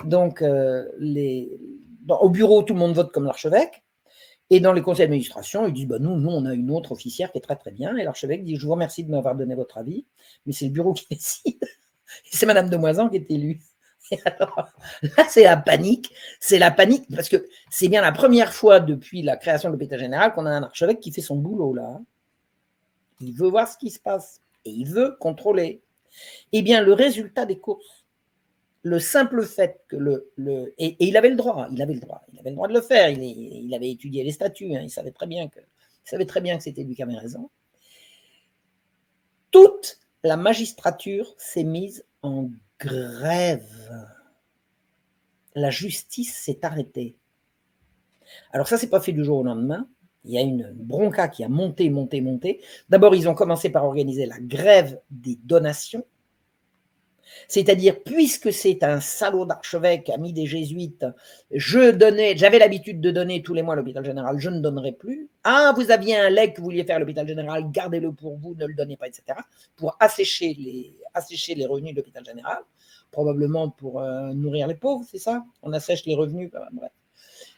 Donc, au bureau, tout le monde vote comme l'archevêque. Et dans les conseils d'administration, ils disent bah, nous, on a une autre officière qui est très, très bien. Et l'archevêque dit je vous remercie de m'avoir donné votre avis, mais c'est le bureau qui décide. Et c'est Madame de Moisan qui est élue. Et alors, là, c'est la panique, parce que c'est bien la première fois depuis la création de l'hôpital général qu'on a un archevêque qui fait son boulot là. Il veut voir ce qui se passe et il veut contrôler. Eh bien, le résultat des courses, le simple fait que et il avait le droit de le faire. Il avait étudié les statuts, hein, il savait très bien que c'était lui qui avait raison. Toute la magistrature s'est mise en grève. La justice s'est arrêtée. Alors ça, c'est pas fait du jour au lendemain. Il y a une bronca qui a monté. D'abord, ils ont commencé par organiser la grève des donations. C'est-à-dire, puisque c'est un salaud d'archevêque, ami des jésuites, j'avais l'habitude de donner tous les mois à l'hôpital général, je ne donnerai plus. Ah, vous aviez un legs que vous vouliez faire à l'hôpital général, gardez-le pour vous, ne le donnez pas, etc. Pour assécher les revenus de l'hôpital général, probablement pour nourrir les pauvres, c'est ça? On assèche les revenus, bref.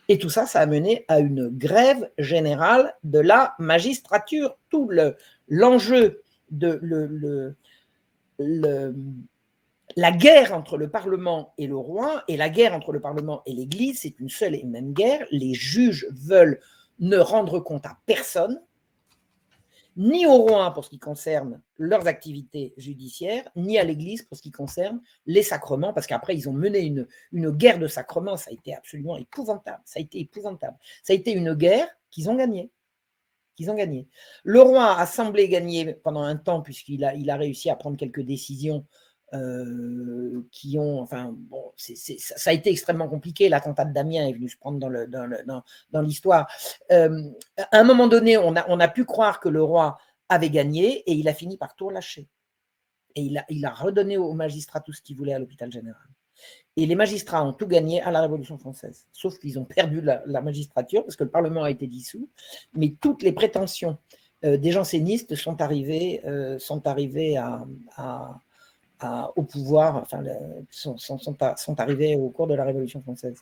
Et tout ça, ça a mené à une grève générale de la magistrature. Tout l'enjeu de la guerre entre le Parlement et le roi, et la guerre entre le Parlement et l'Église, c'est une seule et même guerre. Les juges veulent ne rendre compte à personne, ni au roi pour ce qui concerne leurs activités judiciaires, ni à l'Église pour ce qui concerne les sacrements, parce qu'après, ils ont mené une guerre de sacrements. Ça a été absolument épouvantable. Ça a été une guerre qu'ils ont gagnée. Le roi a semblé gagner pendant un temps, puisqu'il a réussi à prendre quelques décisions qui ont, enfin, bon, ça a été extrêmement compliqué. L'attentat de Damien est venu se prendre dans l'histoire. À un moment donné, on a pu croire que le roi avait gagné et il a fini par tout relâcher. Et il a redonné aux magistrats tout ce qu'ils voulaient à l'hôpital général. Et les magistrats ont tout gagné à la Révolution française, sauf qu'ils ont perdu la magistrature parce que le Parlement a été dissous, mais toutes les prétentions des jansénistes sont arrivées au pouvoir, enfin, sont arrivées au cours de la Révolution française.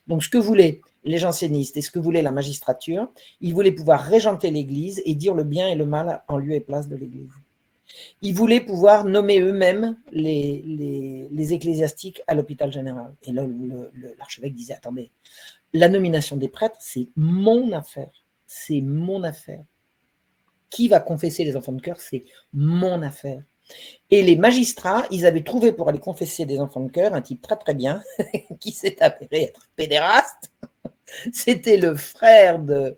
Donc, ce que voulaient les jansénistes et ce que voulait la magistrature, ils voulaient pouvoir régenter l'Église et dire le bien et le mal en lieu et place de l'Église. Ils voulaient pouvoir nommer eux-mêmes les ecclésiastiques à l'hôpital général. Et là, l'archevêque disait, attendez, la nomination des prêtres, c'est mon affaire. C'est mon affaire. Qui va confesser les enfants de cœur, c'est mon affaire. Et les magistrats, ils avaient trouvé pour aller confesser des enfants de cœur un type très très bien, qui s'est avéré être pédéraste. C'était le frère de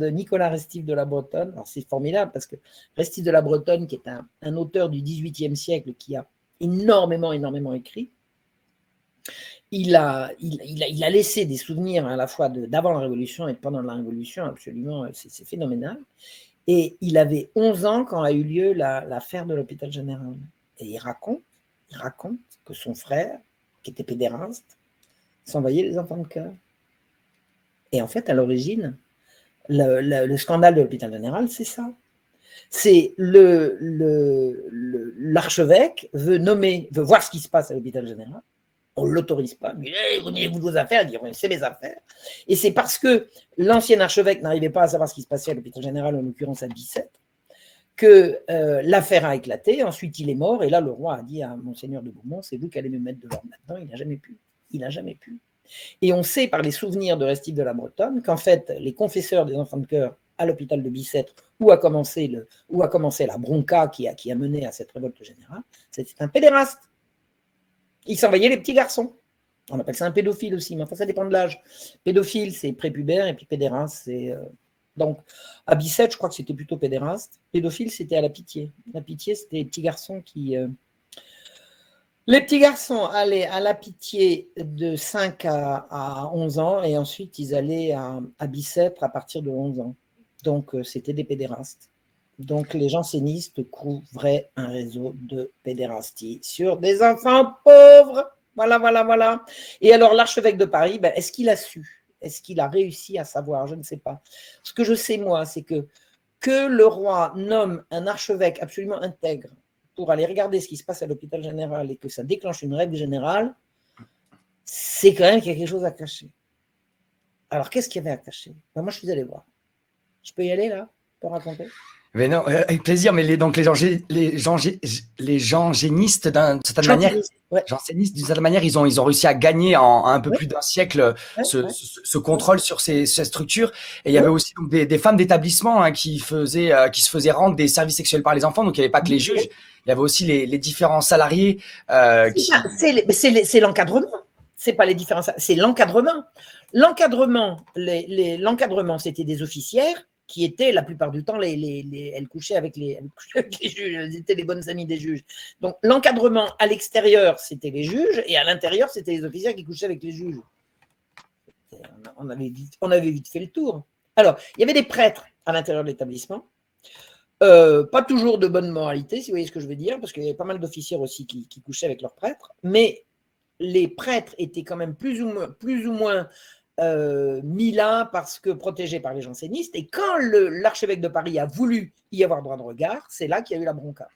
Nicolas Restif de la Bretonne. Alors c'est formidable parce que Restif de la Bretonne, qui est un auteur du XVIIIe siècle qui a énormément écrit, il a laissé des souvenirs à la fois d'avant la Révolution et de pendant la Révolution, absolument, c'est phénoménal. Et il avait 11 ans quand a eu lieu l'affaire de l'hôpital général. Et il raconte que son frère, qui était pédéraste, s'envoyait les enfants de cœur. Et en fait, à l'origine, le scandale de l'hôpital général, c'est ça. C'est l'archevêque veut voir ce qui se passe à l'hôpital général. On ne l'autorise pas. Il dit, hey, vous dites vos affaires. Il dit, c'est mes affaires. Et c'est parce que l'ancien archevêque n'arrivait pas à savoir ce qui se passait à l'hôpital général, en l'occurrence à Bicêtre, que l'affaire a éclaté. Ensuite, il est mort. Et là, le roi a dit à Monseigneur de Beaumont, c'est vous qui allez me mettre de l'ordre maintenant. Il n'a jamais pu. Il n'a jamais pu. Et on sait par les souvenirs de Restif de la Bretonne qu'en fait, les confesseurs des enfants de cœur à l'hôpital de Bicêtre, où a commencé la bronca qui a mené à cette révolte générale, c'était un pédéraste. Il s'envoyait les petits garçons. On appelle ça un pédophile aussi, mais enfin, ça dépend de l'âge. Pédophile, c'est prépubère, et puis pédéraste, c'est... Donc, à Bicêtre, je crois que c'était plutôt pédéraste. Pédophile, c'était à la Pitié. La Pitié, c'était les petits garçons qui... Les petits garçons allaient à la Pitié de 5 à 11 ans, et ensuite, ils allaient à Bicêtre à partir de 11 ans. Donc, c'était des pédérastes. Donc, les jansénistes couvraient un réseau de pédérastie sur des enfants pauvres. Voilà. Et alors, l'archevêque de Paris, est-ce qu'il a su? Est-ce qu'il a réussi à savoir? Je ne sais pas. Ce que je sais, moi, c'est que le roi nomme un archevêque absolument intègre pour aller regarder ce qui se passe à l'hôpital général et que ça déclenche une règle générale, c'est quand même qu'il y a quelque chose à cacher. Alors, qu'est-ce qu'il y avait à cacher? Moi, je suis allé voir. Je peux y aller, là, pour raconter? Mais non, avec plaisir, mais les jansénistes, d'une certaine manière, jansénistes, d'une certaine manière, ils ont réussi à gagner en un peu plus d'un siècle ce contrôle sur ces structures. Et il y avait aussi donc, des femmes d'établissement qui se faisaient rendre des services sexuels par les enfants. Donc il n'y avait pas que les juges, il y avait aussi les différents salariés. C'est l'encadrement. C'est pas les différences, c'est l'encadrement. L'encadrement, c'était des officières qui étaient la plupart du temps, elles couchaient avec les juges, elles étaient les bonnes amies des juges. Donc l'encadrement à l'extérieur, c'était les juges, et à l'intérieur, c'était les officiers qui couchaient avec les juges. On avait vite fait le tour. Alors, il y avait des prêtres à l'intérieur de l'établissement, pas toujours de bonne moralité, si vous voyez ce que je veux dire, parce qu'il y avait pas mal d'officiers aussi qui couchaient avec leurs prêtres, mais les prêtres étaient quand même plus ou moins mis là parce que protégés par les jansénistes. Et quand l'archevêque de Paris a voulu y avoir droit de regard, c'est là qu'il y a eu la bronca.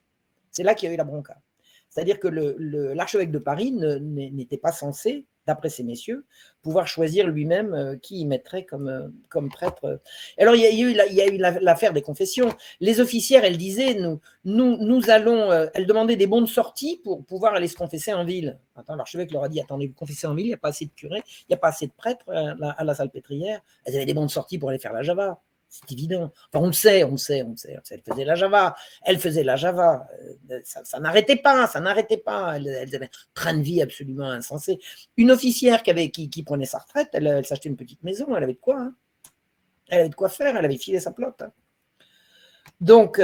C'est-à-dire que l'archevêque de Paris n'était pas censé, d'après ces messieurs, pouvoir choisir lui-même qui y mettrait comme prêtre. Alors, il y a eu l'affaire des confessions. Les officières, elles disaient, nous allons... elles demandaient des bons de sortie pour pouvoir aller se confesser en ville. L'archevêque leur a dit, attendez, vous confessez en ville, il n'y a pas assez de curés, il n'y a pas assez de prêtres à la salpêtrière. Elles avaient des bons de sortie pour aller faire la java. C'est évident. Enfin, on le sait. Elle faisait la java. Ça n'arrêtait pas. Elles avaient un train de vie absolument insensé. Une officière qui prenait sa retraite, elle s'achetait une petite maison, elle avait de quoi. Elle avait de quoi faire, elle avait filé sa plotte. Donc,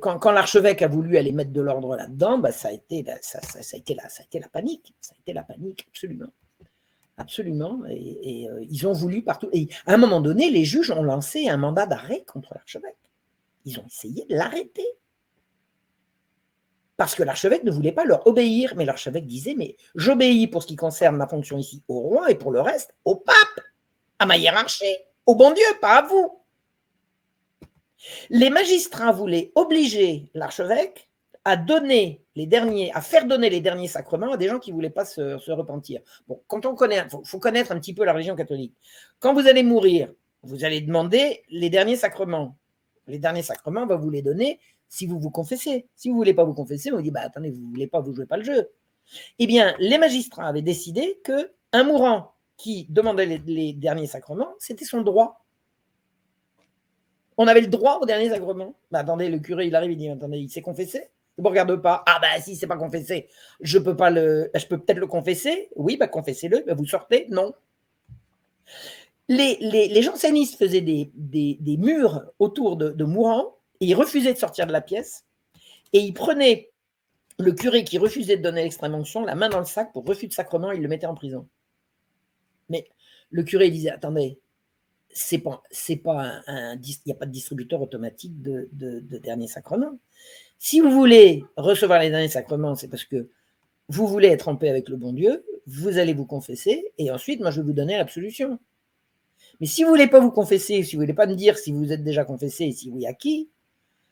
quand l'archevêque a voulu aller mettre de l'ordre là-dedans, bah, ça a été la panique. Ça a été la panique, absolument. Absolument. Et ils ont voulu partout. Et à un moment donné, les juges ont lancé un mandat d'arrêt contre l'archevêque. Ils ont essayé de l'arrêter. Parce que l'archevêque ne voulait pas leur obéir. Mais l'archevêque disait, mais j'obéis pour ce qui concerne ma fonction ici au roi et pour le reste au pape, à ma hiérarchie, au bon Dieu, pas à vous. Les magistrats voulaient obliger l'archevêque à faire donner les derniers sacrements à des gens qui ne voulaient pas se repentir. Bon, quand on connaît, faut connaître un petit peu la religion catholique. Quand vous allez mourir, vous allez demander les derniers sacrements. Les derniers sacrements, on va vous les donner si vous vous confessez. Si vous ne voulez pas vous confesser, on vous dit, bah attendez, vous ne voulez pas, vous ne jouez pas le jeu. Eh bien, les magistrats avaient décidé qu'un mourant qui demandait les derniers sacrements, c'était son droit. On avait le droit au dernier sacrement. Bah, attendez, le curé, il arrive, il dit, attendez, il s'est confessé? Ne me regarde pas. Ah bah si, c'est pas confessé. Je peux peut-être le confesser. Oui, bah confessez-le. Bah, vous sortez? Non. Les jansénistes faisaient des murs autour de mourants et ils refusaient de sortir de la pièce. Et ils prenaient le curé qui refusait de donner l'extrême-onction, la main dans le sac pour refus de sacrement, ils le mettaient en prison. Mais le curé, il disait, attendez, il n'y a pas de distributeur automatique de derniers sacrements. Si vous voulez recevoir les derniers sacrements, c'est parce que vous voulez être en paix avec le bon Dieu, vous allez vous confesser, et ensuite, moi, je vais vous donner l'absolution. Mais si vous ne voulez pas vous confesser, si vous ne voulez pas me dire si vous êtes déjà confessé et si oui, à qui,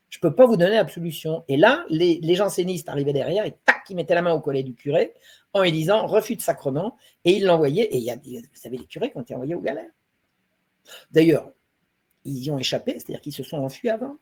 je ne peux pas vous donner l'absolution. Et là, les jansénistes arrivaient derrière et tac, ils mettaient la main au collet du curé en lui disant refus de sacrement, et ils l'envoyaient. Et vous savez, les curés qui ont été envoyés aux galères. D'ailleurs, ils y ont échappé, c'est-à-dire qu'ils se sont enfuis avant.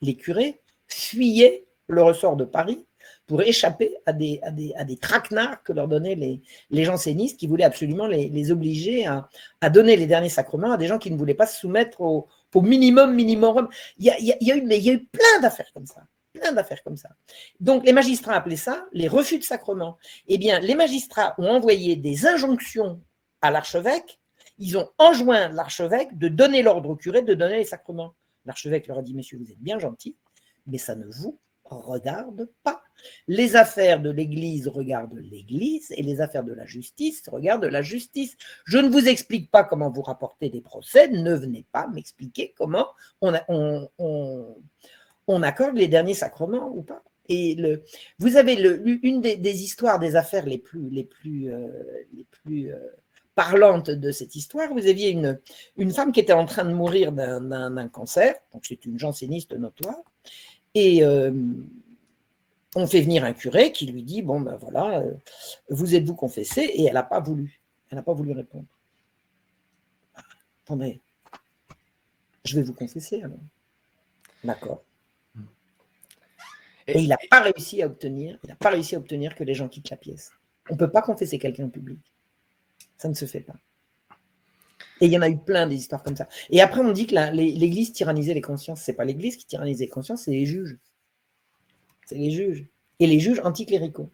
Les curés fuyaient le ressort de Paris pour échapper à des traquenards que leur donnaient les jansénistes qui voulaient absolument les obliger à donner les derniers sacrements à des gens qui ne voulaient pas se soumettre au minimum. Il y a eu plein d'affaires comme ça. Plein d'affaires comme ça. Donc, les magistrats appelaient ça les refus de sacrement. Eh bien, les magistrats ont envoyé des injonctions à l'archevêque. Ils ont enjoint l'archevêque de donner l'ordre au curé de donner les sacrements. L'archevêque leur a dit, messieurs, vous êtes bien gentils, mais ça ne vous regarde pas. Les affaires de l'Église regardent l'Église et les affaires de la justice regardent la justice. Je ne vous explique pas comment vous rapportez des procès, ne venez pas m'expliquer comment on accorde les derniers sacrements ou pas. Et vous avez une des histoires, des affaires les plus parlante de cette histoire. Vous aviez une femme qui était en train de mourir d'un cancer, donc c'est une janséniste notoire, et on fait venir un curé qui lui dit, bon ben voilà, vous êtes-vous confessé? Et elle n'a pas voulu. Elle n'a pas voulu répondre. Attendez, je vais vous confesser alors. D'accord. Et il n'a pas réussi à obtenir que les gens quittent la pièce. On ne peut pas confesser quelqu'un en public. Ça ne se fait pas. Et il y en a eu plein des histoires comme ça. Et après, on dit que l'Église tyrannisait les consciences. Ce n'est pas l'Église qui tyrannise les consciences, c'est les juges. C'est les juges. Et les juges anticléricaux.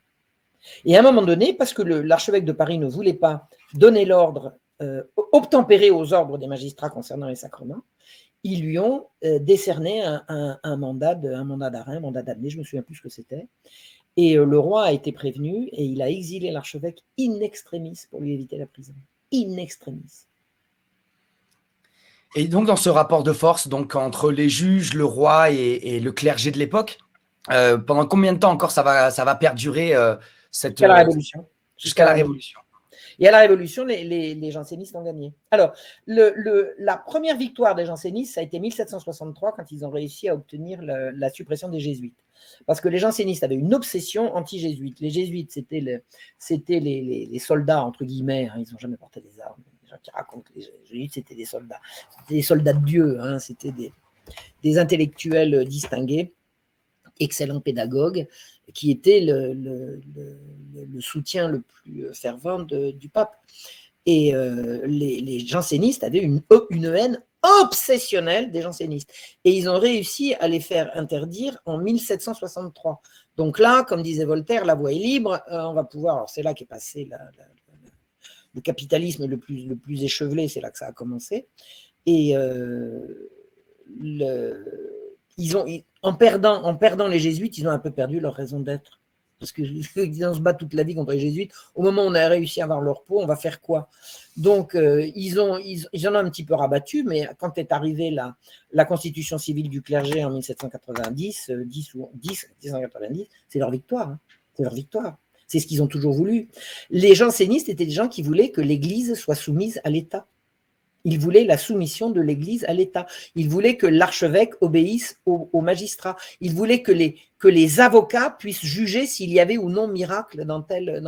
Et à un moment donné, parce que l'archevêque de Paris ne voulait pas donner l'ordre, obtempérer aux ordres des magistrats concernant les sacrements, ils lui ont décerné un mandat d'arrêt, un mandat d'amener, je ne me souviens plus ce que c'était. Et le roi a été prévenu et il a exilé l'archevêque in extremis pour lui éviter la prison. In extremis. Et donc, dans ce rapport de force entre les juges, le roi et le clergé de l'époque, pendant combien de temps encore ça va perdurer jusqu'à la Révolution. Jusqu'à la Révolution. Et à la Révolution, les jansénistes ont gagné. Alors, la première victoire des jansénistes, ça a été 1763, quand ils ont réussi à obtenir la suppression des jésuites. Parce que les jansénistes avaient une obsession anti-jésuite. Les jésuites, c'était les soldats, entre guillemets, hein, ils n'ont jamais porté des armes. Les gens qui racontent les jésuites, c'était des soldats. C'était des soldats de Dieu, hein, c'était des intellectuels distingués, excellents pédagogues, qui étaient le soutien le plus fervent du pape. Et les jansénistes avaient une haine obsessionnelle des jansénistes. Et ils ont réussi à les faire interdire en 1763. Donc là, comme disait Voltaire, la voie est libre, on va pouvoir, alors c'est là qu'est passé le capitalisme le plus échevelé, c'est là que ça a commencé. Et en perdant les jésuites, ils ont un peu perdu leur raison d'être. Parce qu'ils se battent toute la vie contre les jésuites. Au moment où on a réussi à avoir leur peau, on va faire quoi? Donc, ils en ont un petit peu rabattu, mais quand est arrivée la constitution civile du clergé en 1790, 1790, c'est leur victoire. Hein. C'est leur victoire. C'est ce qu'ils ont toujours voulu. Les jansénistes étaient des gens qui voulaient que l'Église soit soumise à l'État. Ils voulaient la soumission de l'Église à l'État. Ils voulaient que l'archevêque obéisse aux magistrats. Ils voulaient que les avocats puissent juger s'il y avait ou non miracle dans tel.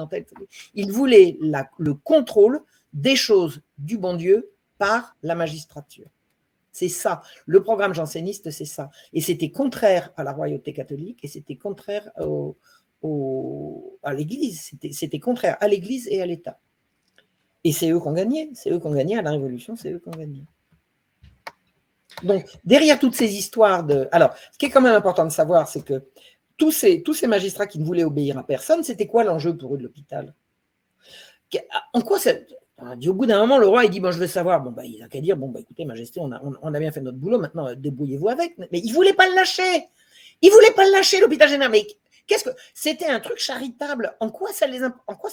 Ils voulaient le contrôle des choses du bon Dieu par la magistrature. C'est ça. Le programme janséniste, c'est ça. Et c'était contraire à la royauté catholique et c'était contraire à l'Église. C'était contraire à l'Église et à l'État. Et c'est eux qui ont gagné. C'est eux qui ont gagné à la Révolution, c'est eux qui ont gagné. Donc, derrière toutes ces histoires de… Alors, ce qui est quand même important de savoir, c'est que tous ces magistrats qui ne voulaient obéir à personne, c'était quoi l'enjeu pour eux de l'hôpital? En quoi ça… Au bout d'un moment, le roi, il dit, bon, je veux savoir. Bon, il n'a qu'à dire, bon, écoutez, Majesté, on a bien fait notre boulot, maintenant, débrouillez-vous avec. Mais il ne voulait pas le lâcher. Il ne voulait pas le lâcher, l'hôpital général. Mais qu'est-ce que… C'était un truc charitable. En quoi ça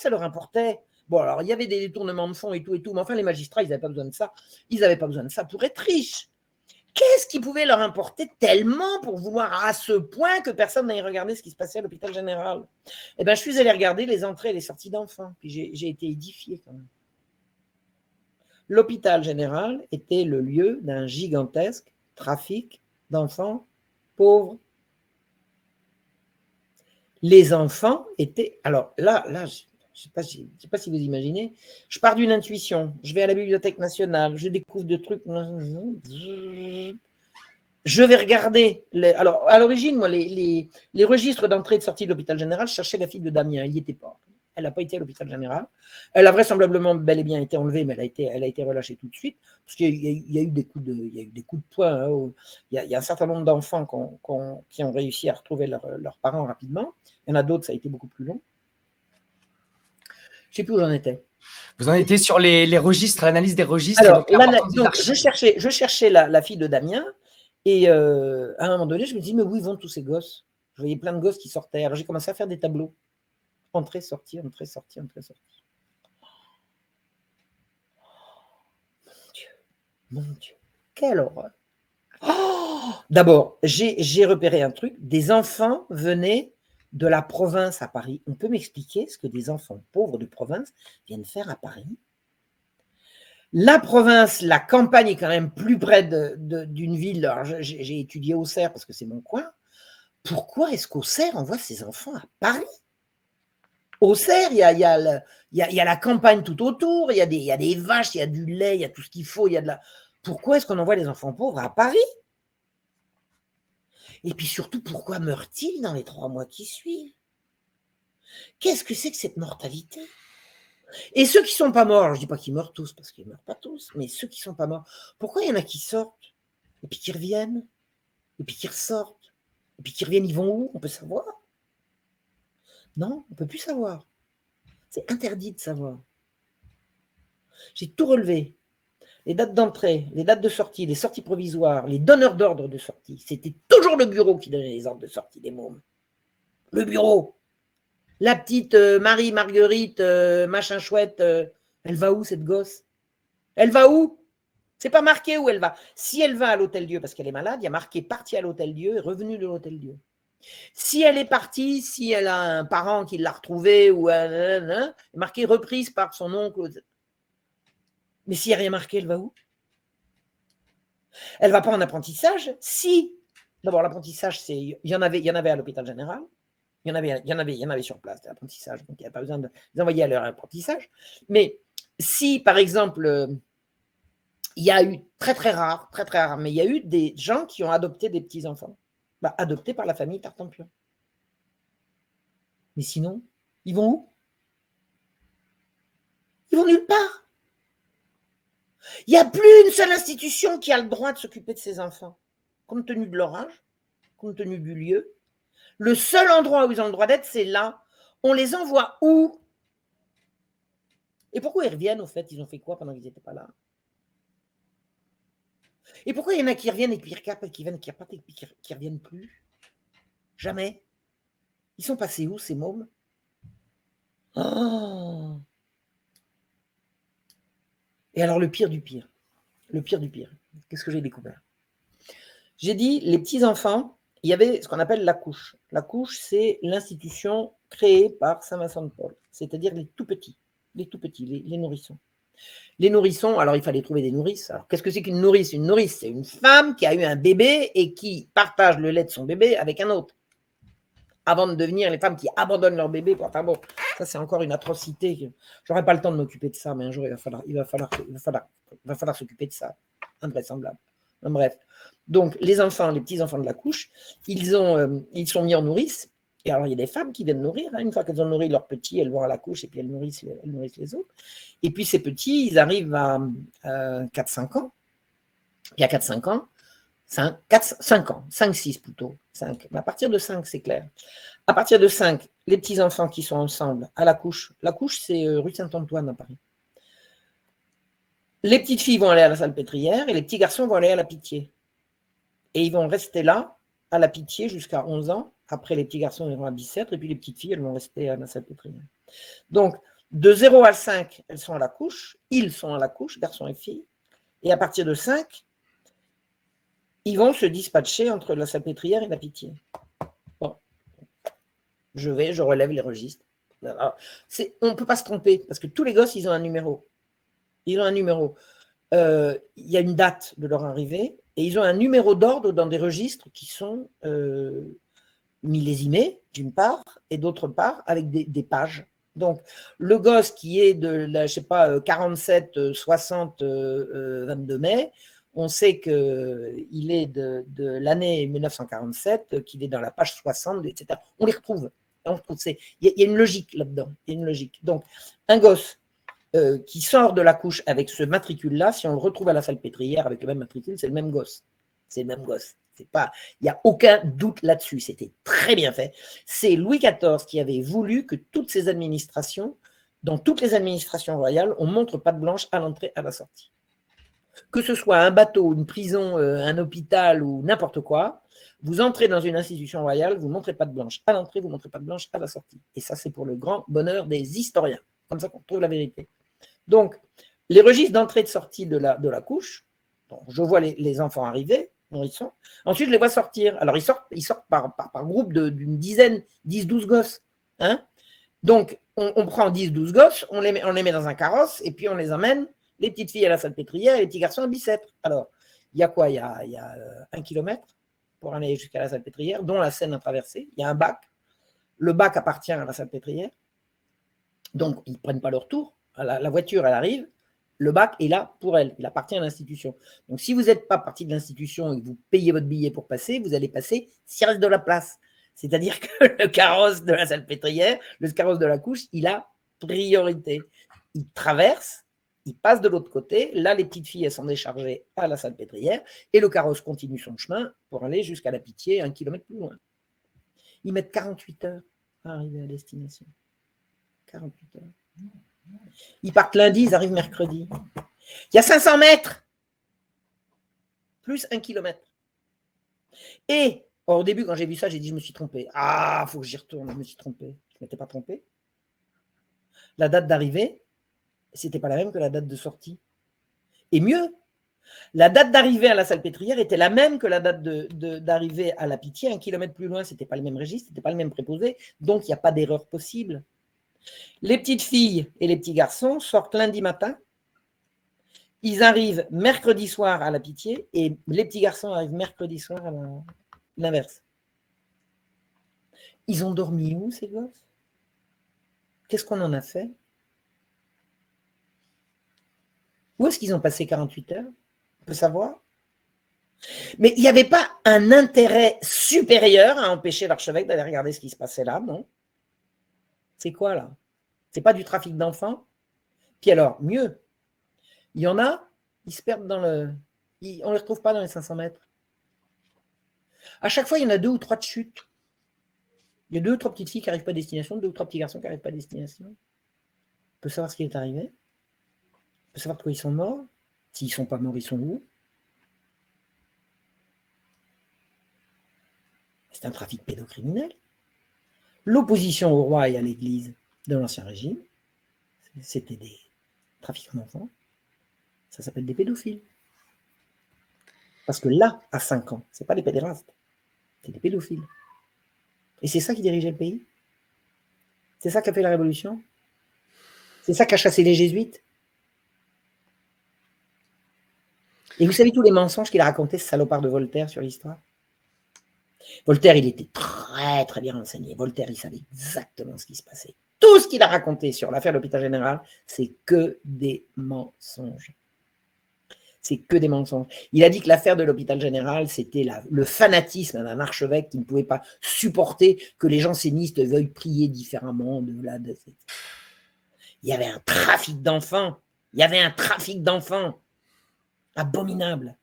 leur importait? Bon, alors, il y avait des détournements de fonds et tout, mais enfin, les magistrats, ils n'avaient pas besoin de ça. Ils n'avaient pas besoin de ça pour être riches. Qu'est-ce qui pouvait leur importer tellement pour vouloir à ce point que personne n'aille regarder ce qui se passait à l'hôpital général? Eh bien, je suis allé regarder les entrées et les sorties d'enfants, puis j'ai été édifié quand même. L'hôpital général était le lieu d'un gigantesque trafic d'enfants pauvres. Les enfants étaient… Alors là, je ne sais pas si vous imaginez, je pars d'une intuition, je vais à la Bibliothèque nationale, je découvre des trucs, je vais regarder… Alors, à l'origine, moi, les registres d'entrée et de sortie de l'hôpital général, je cherchais la fille de Damien, elle n'y était pas. Elle n'a pas été à l'hôpital général. Elle a vraisemblablement bel et bien été enlevée, mais elle a été relâchée tout de suite, parce qu'il y a eu des coups de poing. Hein, il y a un certain nombre d'enfants qui ont réussi à retrouver leurs parents rapidement. Il y en a d'autres, ça a été beaucoup plus long. Je ne sais plus où j'en étais. Vous en étiez sur les registres, l'analyse des registres. Alors, donc je cherchais la fille de Damien, et à un moment donné, je me dis, mais où ils vont tous ces gosses? Je voyais plein de gosses qui sortaient. Alors, j'ai commencé à faire des tableaux. Entrée, sortie, entrée, sortie, entrée, sortie. Mon Dieu, quelle horreur. Oh, d'abord, j'ai repéré un truc, des enfants venaient de la province à Paris. On peut m'expliquer ce que des enfants pauvres de province viennent faire à Paris? La province, la campagne est quand même plus près d'une ville. Alors, j'ai étudié Auxerre parce que c'est mon coin. Pourquoi est-ce qu'Auxerre envoie ses enfants à Paris? Auxerre, il y a la campagne tout autour, il y a des vaches, il y a du lait, il y a tout ce qu'il faut. Pourquoi est-ce qu'on envoie les enfants pauvres à Paris? Et puis surtout, pourquoi meurent-ils dans les 3 mois qui suivent? Qu'est-ce que c'est que cette mortalité? Et ceux qui ne sont pas morts, je ne dis pas qu'ils meurent tous, parce qu'ils ne meurent pas tous, mais ceux qui ne sont pas morts, pourquoi il y en a qui sortent, et puis qui reviennent, et puis qui ressortent, et puis qui reviennent, ils vont où? On peut savoir? Non, on ne peut plus savoir. C'est interdit de savoir. J'ai tout relevé. Les dates d'entrée, les dates de sortie, les sorties provisoires, les donneurs d'ordre de sortie. C'était toujours le bureau qui donnait les ordres de sortie des mômes. Le bureau. La petite Marie-Marguerite, machin chouette, elle va où cette gosse? Elle va où? C'est pas marqué où elle va. Si elle va à l'Hôtel-Dieu parce qu'elle est malade, il y a marqué partie à l'Hôtel-Dieu et revenu de l'Hôtel-Dieu. Si elle est partie, si elle a un parent qui l'a retrouvée ou marqué reprise par son oncle. Mais s'il n'y a rien marqué, elle va où? Elle ne va pas en apprentissage. Si, d'abord l'apprentissage, il y en avait à l'hôpital général. Il y en avait sur place, de l'apprentissage, donc il n'y a pas besoin de les envoyer à leur apprentissage. Mais si, par exemple, il y a eu très rare, mais il y a eu des gens qui ont adopté des petits-enfants, adoptés par la famille Tartampion. Mais sinon, ils vont où? Ils vont nulle part. Il n'y a plus une seule institution qui a le droit de s'occuper de ces enfants, compte tenu de leur âge, compte tenu du lieu. Le seul endroit où ils ont le droit d'être, c'est là. On les envoie où? Et pourquoi ils reviennent, au fait? Ils ont fait quoi pendant qu'ils n'étaient pas là? Et pourquoi il y en a qui reviennent et qui repartent, qui viennent, qui repartent et qui reviennent plus? Jamais. Ils sont passés où, ces mômes? Oh. Et alors, le pire du pire, qu'est-ce que j'ai découvert? J'ai dit, les petits-enfants, il y avait ce qu'on appelle la couche. La couche, c'est l'institution créée par Saint Vincent de Paul, c'est-à-dire les tout petits, les nourrissons. Les nourrissons, alors il fallait trouver des nourrices. Alors, qu'est-ce que c'est qu'une nourrice? Une nourrice, c'est une femme qui a eu un bébé et qui partage le lait de son bébé avec un autre. Avant de devenir les femmes qui abandonnent leur bébé. Enfin bon, ça c'est encore une atrocité. J'aurais pas le temps de m'occuper de ça, mais un jour il va falloir s'occuper de ça. Invraisemblable. Bref. Donc les enfants, les petits-enfants de la couche, ils sont mis en nourrice. Et alors il y a des femmes qui viennent nourrir. Une fois qu'elles ont nourri leurs petits, elles vont à la couche et puis elles nourrissent les autres. Et puis ces petits, ils arrivent à 4-5 ans. Il y a 4-5 ans, 5 ans, 5-6 plutôt. 5. Mais à partir de 5, c'est clair. À partir de 5, les petits-enfants qui sont ensemble à la couche c'est rue Saint-Antoine à Paris. Les petites filles vont aller à la Salpêtrière et les petits garçons vont aller à la Pitié. Et ils vont rester là, à la Pitié, jusqu'à 11 ans. Après, les petits garçons iront à Bicêtre et puis les petites filles, elles vont rester à la Salpêtrière. Donc, de 0 à 5, elles sont à la couche. Ils sont à la couche, garçons et filles. Et à partir de 5, ils vont se dispatcher entre la Salpêtrière et la Pitié. Bon. Je relève les registres. Alors, on ne peut pas se tromper, parce que tous les gosses, ils ont un numéro. Ils ont un numéro. Il y a une date de leur arrivée, et ils ont un numéro d'ordre dans des registres qui sont millésimés, d'une part, et d'autre part, avec des pages. Donc, le gosse qui est de la, je sais pas, 47, 60, 22 mai, on sait qu'il est de l'année 1947, qu'il est dans la page 60, etc. On les retrouve. Il y a une logique là-dedans. Il y a une logique. Donc, un gosse qui sort de la couche avec ce matricule-là, si on le retrouve à la Salpêtrière avec le même matricule, c'est le même gosse. C'est le même gosse. Il n'y a aucun doute là-dessus. C'était très bien fait. C'est Louis XIV qui avait voulu que toutes ces administrations, dans toutes les administrations royales, on montre patte blanche à l'entrée, à la sortie. Que ce soit un bateau, une prison, un hôpital ou n'importe quoi, vous entrez dans une institution royale, vous ne montrez patte blanche à l'entrée, vous ne montrez patte blanche à la sortie. Et ça, c'est pour le grand bonheur des historiens. Comme ça qu'on trouve la vérité. Donc, les registres d'entrée et de sortie de la couche, donc je vois les enfants arriver, nourrissons. Ensuite, je les vois sortir. Alors, ils sortent par groupe d'une dizaine, 10-12 gosses. Hein, donc, on prend 10-12 gosses, on les met dans un carrosse et puis on les emmène, les petites filles à la Salpêtrière et les petits garçons à Bicêtre. Alors, il y a quoi? Il y a 1 kilomètre pour aller jusqu'à la Salpêtrière, dont la Seine a traversé. Il y a un bac. Le bac appartient à la Salpêtrière. Donc, ils ne prennent pas leur tour. La voiture, elle arrive. Le bac est là pour elle. Il appartient à l'institution. Donc, si vous n'êtes pas partie de l'institution et que vous payez votre billet pour passer, vous allez passer s'il reste de la place. C'est-à-dire que le carrosse de la Salpêtrière, le carrosse de la couche, il a priorité. Il traverse, il passe de l'autre côté. Là, les petites filles, elles sont déchargées à la Salpêtrière et le carrosse continue son chemin pour aller jusqu'à la Pitié, 1 kilomètre plus loin. Ils mettent 48 heures à arriver à destination. 48 heures. Ils partent lundi, ils arrivent mercredi. Il y a 500 mètres, plus 1 kilomètre. Et au début, quand j'ai vu ça, j'ai dit, je me suis trompé. Ah, il faut que j'y retourne, je me suis trompé. Je ne m'étais pas trompé. La date d'arrivée, ce n'était pas la même que la date de sortie. Et mieux, la date d'arrivée à la Salpêtrière était la même que la date d'arrivée à la Pitié, 1 kilomètre plus loin, ce n'était pas le même registre, ce n'était pas le même préposé, donc il n'y a pas d'erreur possible. Les petites filles et les petits garçons sortent lundi matin, ils arrivent mercredi soir à la Pitié et les petits garçons arrivent mercredi soir à l'inverse. Ils ont dormi où, ces gosses? Qu'est-ce qu'on en a fait? Où est-ce qu'ils ont passé 48 heures? On peut savoir. Mais il n'y avait pas un intérêt supérieur à empêcher l'archevêque d'aller regarder ce qui se passait là, non? C'est quoi, là? C'est pas du trafic d'enfants? Puis alors, mieux, il y en a, ils se perdent on ne les retrouve pas dans les 500 mètres. À chaque fois, il y en a 2 ou 3 de chute. Il y a 2 ou 3 petites filles qui n'arrivent pas à destination, 2 ou 3 petits garçons qui n'arrivent pas à destination. On peut savoir ce qui est arrivé. On peut savoir pourquoi ils sont morts. S'ils ne sont pas morts, ils sont où? C'est un trafic pédocriminel. L'opposition au roi et à l'Église de l'Ancien Régime, c'était des trafiquants d'enfants. Ça s'appelle des pédophiles. Parce que là, à 5 ans, ce n'est pas des pédérastes, c'est des pédophiles. Et c'est ça qui dirigeait le pays. C'est ça qui a fait la Révolution. C'est ça qui a chassé les jésuites. Et vous savez tous les mensonges qu'il a racontés, ce salopard de Voltaire, sur l'histoire. Voltaire, il était très, très bien renseigné. Voltaire, il savait exactement ce qui se passait. Tout ce qu'il a raconté sur l'affaire de l'hôpital général, c'est que des mensonges. C'est que des mensonges. Il a dit que l'affaire de l'hôpital général, c'était le fanatisme d'un archevêque qui ne pouvait pas supporter que les jansénistes veuillent prier différemment. Il y avait un trafic d'enfants. Il y avait un trafic d'enfants abominable.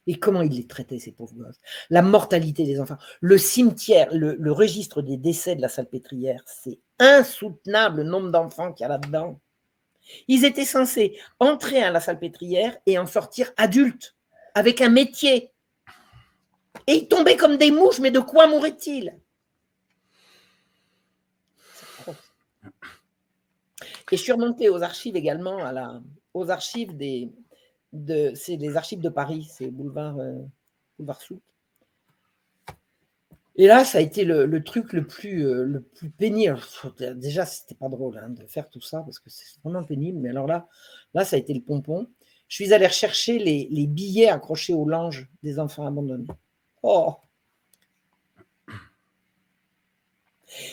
Et comment il les traitait, ces pauvres gosses? La mortalité des enfants. Le cimetière, le registre des décès de la Salpêtrière, c'est insoutenable le nombre d'enfants qu'il y a là-dedans. Ils étaient censés entrer à la Salpêtrière et en sortir adultes, avec un métier. Et ils tombaient comme des mouches, mais de quoi mouraient-ils? Et je suis remontée aux archives également, aux archives c'est les archives de Paris, c'est boulevard Soult. Et là, ça a été le truc le plus pénible. Déjà, c'était pas drôle de faire tout ça, parce que c'est vraiment pénible. Mais alors là, ça a été le pompon. Je suis allée rechercher les billets accrochés aux langes des enfants abandonnés. Oh!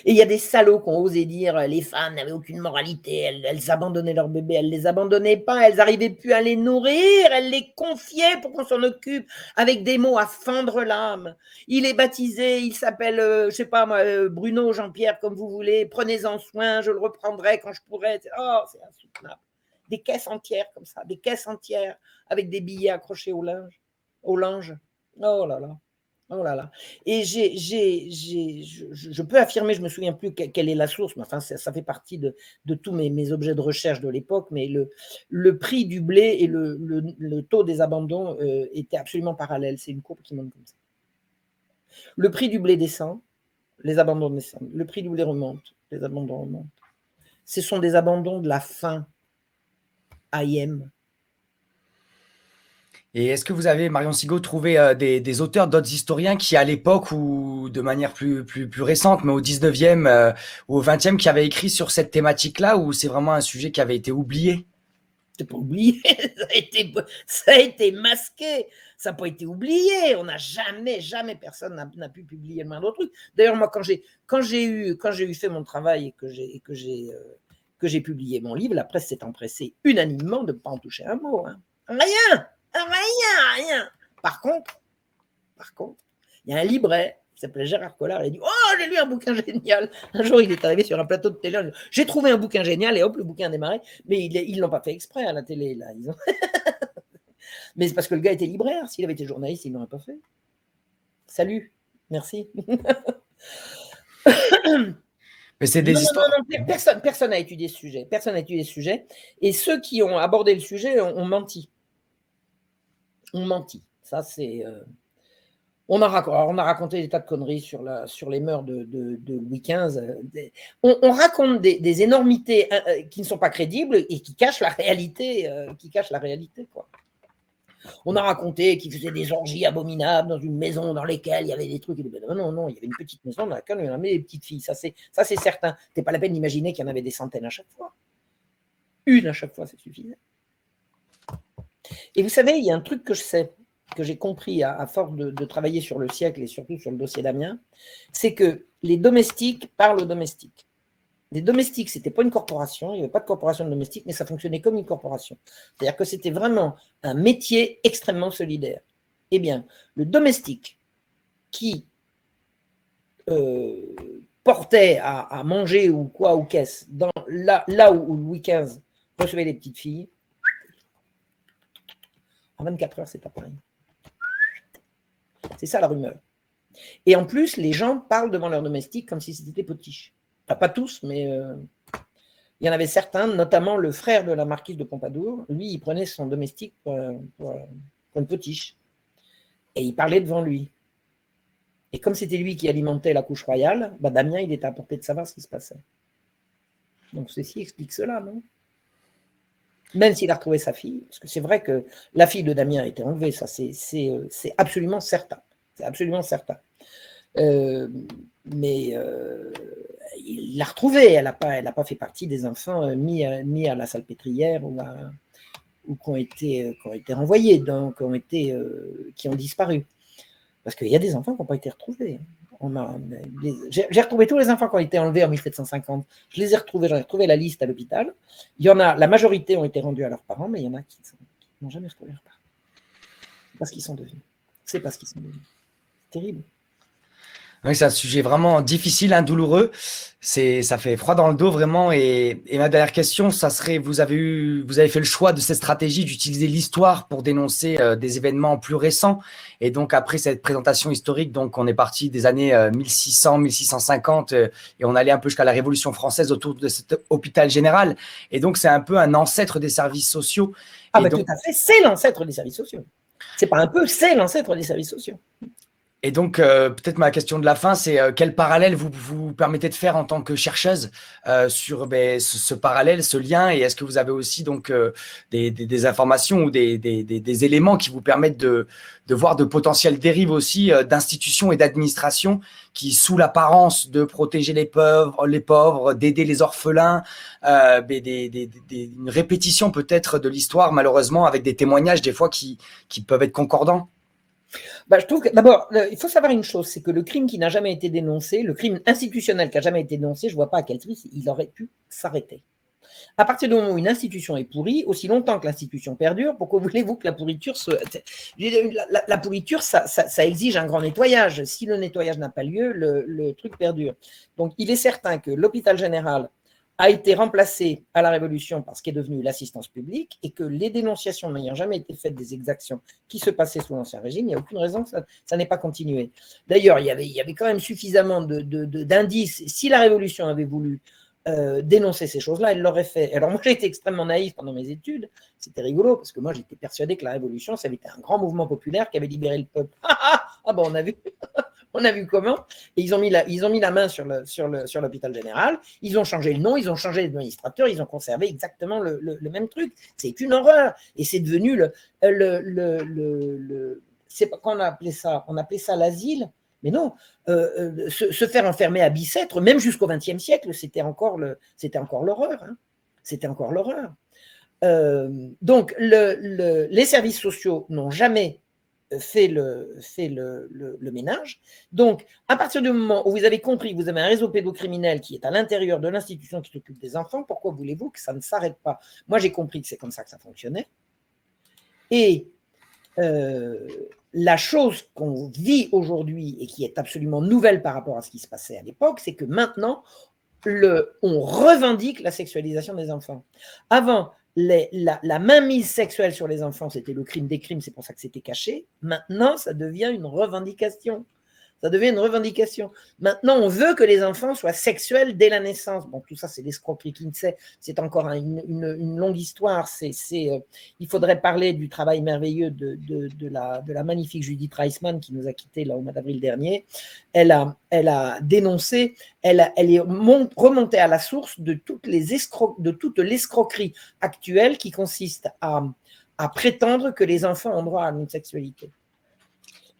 Et il y a des salauds qui ont osé dire les femmes n'avaient aucune moralité, elles abandonnaient leurs bébés, elles ne les abandonnaient pas, elles n'arrivaient plus à les nourrir, elles les confiaient pour qu'on s'en occupe, avec des mots à fendre l'âme. Il est baptisé, il s'appelle, je ne sais pas moi, Bruno, Jean-Pierre, comme vous voulez, prenez-en soin, je le reprendrai quand je pourrai. Oh, c'est insoutenable. Des caisses entières comme ça, des caisses entières avec des billets accrochés au linge. Oh là là. Oh là là. Et je peux affirmer, je ne me souviens plus quelle est la source, mais enfin, ça fait partie de tous mes objets de recherche de l'époque, mais le prix du blé et le taux des abandons étaient absolument parallèles. C'est une courbe qui monte comme ça. Le prix du blé descend, les abandons descendent. Le prix du blé remonte, les abandons remontent. Ce sont des abandons de la faim AIM. Et est-ce que vous avez, Marion Sigaud, trouvé des auteurs, d'autres historiens qui, à l'époque ou de manière plus récente, mais au 19e ou au 20e, qui avaient écrit sur cette thématique-là, ou c'est vraiment un sujet qui avait été oublié? C'est pas oublié, ça a été masqué, ça n'a pas été oublié. On n'a jamais personne n'a pu publier le moindre truc. D'ailleurs, moi, quand j'ai eu fait mon travail et que j'ai publié mon livre, la presse s'est empressée unanimement de ne pas en toucher un mot. Rien. Par contre, il y a un libraire qui s'appelait Gérard Collard, il a dit « Oh, j'ai lu un bouquin génial !» Un jour, il est arrivé sur un plateau de télé, il dit, j'ai trouvé un bouquin génial, et hop, le bouquin a démarré. Mais ils ne l'ont pas fait exprès à la télé. Là. Mais c'est parce que le gars était libraire. S'il avait été journaliste, il ne l'aurait pas fait. Salut, merci. Mais c'est des histoires. Non, personne n'a étudié ce sujet. Personne n'a étudié ce sujet. Et ceux qui ont abordé le sujet ont menti. Ça, c'est. On a raconté des tas de conneries sur les mœurs de Louis XV. On raconte des énormités qui ne sont pas crédibles et qui cachent la réalité. Quoi. On a raconté qu'il faisait des orgies abominables dans une maison dans laquelle il y avait des trucs. Non, il y avait une petite maison dans laquelle il y avait des petites filles. Ça, c'est certain. C'est pas la peine d'imaginer qu'il y en avait des centaines à chaque fois. Une à chaque fois, ça suffisait. Et vous savez, il y a un truc que je sais, que j'ai compris à force de travailler sur le siècle et surtout sur le dossier d'Amiens, c'est que les domestiques parlent aux domestiques. Les domestiques, ce n'était pas une corporation, il n'y avait pas de corporation de domestiques, mais ça fonctionnait comme une corporation. C'est-à-dire que c'était vraiment un métier extrêmement solidaire. Eh bien, le domestique qui portait à manger ou quoi ou qu'est-ce, là où Louis XV recevait les petites filles, en 24 heures, c'est pas pareil. C'est ça la rumeur. Et en plus, les gens parlent devant leurs domestiques comme si c'était des potiches. Enfin, pas tous, mais il y en avait certains, notamment le frère de la marquise de Pompadour. Lui, il prenait son domestique pour une potiche. Et il parlait devant lui. Et comme c'était lui qui alimentait la couche royale, Damien, il était à portée de savoir ce qui se passait. Donc ceci explique cela, non? Même s'il a retrouvé sa fille, parce que c'est vrai que la fille de Damien a été enlevée, ça c'est absolument certain. C'est absolument certain. Mais il l'a retrouvée, elle n'a pas fait partie des enfants mis à la salpêtrière ou qui ont été renvoyés, donc qui ont disparu. Parce qu'il y a des enfants qui n'ont pas été retrouvés. J'ai retrouvé tous les enfants qui ont été enlevés en 1750. Je les ai retrouvés, j'en ai retrouvé la liste à l'hôpital. Il y en a, la majorité ont été rendus à leurs parents, mais il y en a qui n'ont jamais retrouvé leurs parents. C'est parce qu'ils sont devenus. C'est parce qu'ils sont devenus. C'est terrible. Oui, c'est un sujet vraiment difficile, douloureux. Ça fait froid dans le dos vraiment. Et ma dernière question, ça serait, vous avez fait le choix de cette stratégie d'utiliser l'histoire pour dénoncer des événements plus récents. Et donc après cette présentation historique, donc on est parti des années 1600, 1650 et on allait un peu jusqu'à la Révolution française autour de cet hôpital général. Et donc c'est un peu un ancêtre des services sociaux. Ah ben tout à fait, c'est l'ancêtre des services sociaux. C'est pas un peu, c'est l'ancêtre des services sociaux. Et donc, peut-être ma question de la fin, c'est quel parallèle vous permettez de faire en tant que chercheuse sur ce parallèle, ce lien, et est-ce que vous avez aussi donc des informations ou des éléments qui vous permettent de voir de potentielles dérives aussi d'institutions et d'administrations qui, sous l'apparence de protéger les pauvres, d'aider les orphelins, une répétition peut-être de l'histoire, malheureusement, avec des témoignages des fois qui peuvent être concordants? Je trouve que d'abord, il faut savoir une chose, c'est que le crime qui n'a jamais été dénoncé, le crime institutionnel qui n'a jamais été dénoncé, je ne vois pas à quel prix il aurait pu s'arrêter. À partir du moment où une institution est pourrie, aussi longtemps que l'institution perdure, pourquoi voulez-vous que la pourriture la pourriture, ça exige un grand nettoyage. Si le nettoyage n'a pas lieu, le truc perdure. Donc, il est certain que l'hôpital général a été remplacé à la Révolution par ce qui est devenu l'assistance publique et que les dénonciations n'ayant jamais été faites des exactions qui se passaient sous l'Ancien Régime, il n'y a aucune raison que ça n'ait pas continué. D'ailleurs, il y avait quand même suffisamment d'indices. Si la Révolution avait voulu dénoncer ces choses-là, elle l'aurait fait. Alors moi, j'ai été extrêmement naïf pendant mes études. C'était rigolo parce que moi, j'étais persuadé que la Révolution, ça avait été un grand mouvement populaire qui avait libéré le peuple. On a vu. On a vu comment. Et ils ont mis la main sur l'hôpital général. Ils ont changé le nom, ils ont changé l'administrateur, ils ont conservé exactement le même truc. C'est une horreur. Et c'est devenu c'est pas qu'on a appelé ça. On appelait ça l'asile. Mais non, se faire enfermer à Bicêtre, même jusqu'au XXe siècle, c'était encore l'horreur. Hein. C'était encore l'horreur. Donc, les services sociaux n'ont jamais fait le ménage. Donc, à partir du moment où vous avez compris que vous avez un réseau pédocriminel qui est à l'intérieur de l'institution qui s'occupe des enfants, pourquoi voulez-vous que ça ne s'arrête pas? Moi, j'ai compris que c'est comme ça que ça fonctionnait. Et la chose qu'on vit aujourd'hui et qui est absolument nouvelle par rapport à ce qui se passait à l'époque, c'est que maintenant, on revendique la sexualisation des enfants. Avant, la mainmise sexuelle sur les enfants, c'était le crime des crimes, c'est pour ça que c'était caché. Maintenant, ça devient une revendication. Ça devient une revendication. Maintenant, on veut que les enfants soient sexuels dès la naissance. Bon, tout ça, c'est l'escroquerie qui ne sait. C'est encore une longue histoire. Il faudrait parler du travail merveilleux de la magnifique Judith Reisman qui nous a quittés là au mois d'avril dernier. Elle a dénoncé, elle est remontée à la source de toute l'escroquerie actuelle qui consiste à prétendre que les enfants ont droit à une sexualité.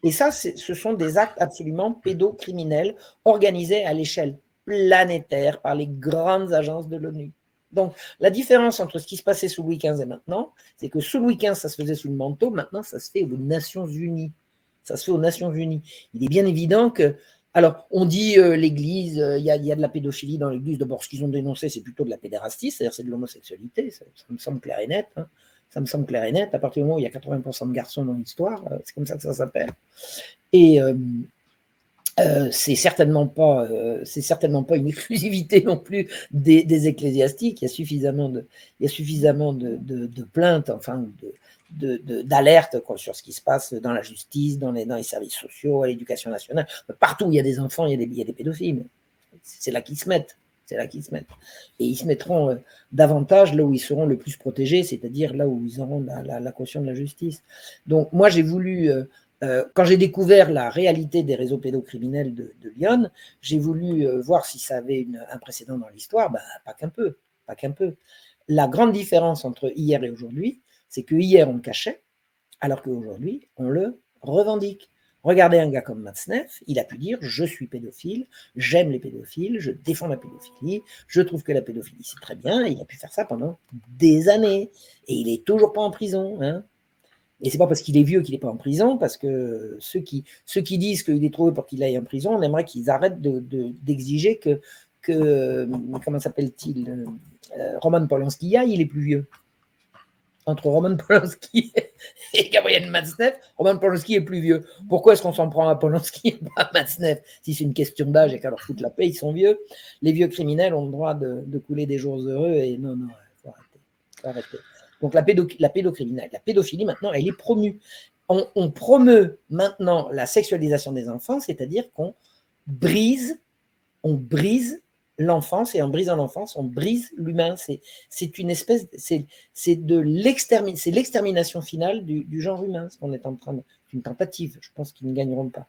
Et ça, ce sont des actes absolument pédocriminels organisés à l'échelle planétaire par les grandes agences de l'ONU. Donc, la différence entre ce qui se passait sous Louis XV et maintenant, c'est que sous Louis XV, ça se faisait sous le manteau, maintenant, ça se fait aux Nations Unies. Ça se fait aux Nations Unies. Il est bien évident que, alors, on dit l'Église, il y a de la pédophilie dans l'Église. D'abord, ce qu'ils ont dénoncé, c'est plutôt de la pédérastie, c'est-à-dire c'est de l'homosexualité, ça me semble clair et net. Hein. Ça me semble clair et net, à partir du moment où il y a 80% de garçons dans l'histoire, c'est comme ça que ça s'appelle. Et c'est certainement pas une exclusivité non plus des ecclésiastiques. Il y a suffisamment de plaintes, enfin d'alertes sur ce qui se passe dans la justice, dans les services sociaux, à l'éducation nationale. Partout où il y a des enfants, il y a des pédophiles. C'est là qu'ils se mettent. C'est là qu'ils se mettent. Et ils se mettront davantage là où ils seront le plus protégés, c'est-à-dire là où ils auront la caution de la justice. Donc, moi, j'ai voulu Quand j'ai découvert la réalité des réseaux pédocriminels de Lyon, j'ai voulu voir si ça avait un précédent dans l'histoire. Ben, pas qu'un peu, pas qu'un peu. La grande différence entre hier et aujourd'hui, c'est que hier on le cachait, alors qu'aujourd'hui on le revendique. Regardez un gars comme Matzneff, il a pu dire « je suis pédophile, j'aime les pédophiles, je défends la pédophilie, je trouve que la pédophilie c'est très bien », et il a pu faire ça pendant des années. Et il n'est toujours pas en prison, hein. Et c'est pas parce qu'il est vieux qu'il n'est pas en prison, parce que ceux qui disent qu'il est trop vieux pour qu'il aille en prison, on aimerait qu'ils arrêtent d'exiger que comment s'appelle-t-il, Roman Polanski y aille, il est plus vieux. Entre Roman Polanski et Gabriel Matzneff, Roman Polanski est plus vieux. Pourquoi est-ce qu'on s'en prend à Polanski et pas à Matzneff? Si c'est une question d'âge et qu'à leur foutre la paix, ils sont vieux. Les vieux criminels ont le droit de couler des jours heureux, et non, il faut arrêter. Faut arrêter. Donc la pédophilie maintenant, elle est promue. On promeut maintenant la sexualisation des enfants, c'est-à-dire qu'on brise l'enfance, et en brisant l'enfance, on brise l'humain. C'est une espèce, c'est l'extermination finale du genre humain, ce qu'on est en train de, une tentative. Je pense qu'ils ne gagneront pas,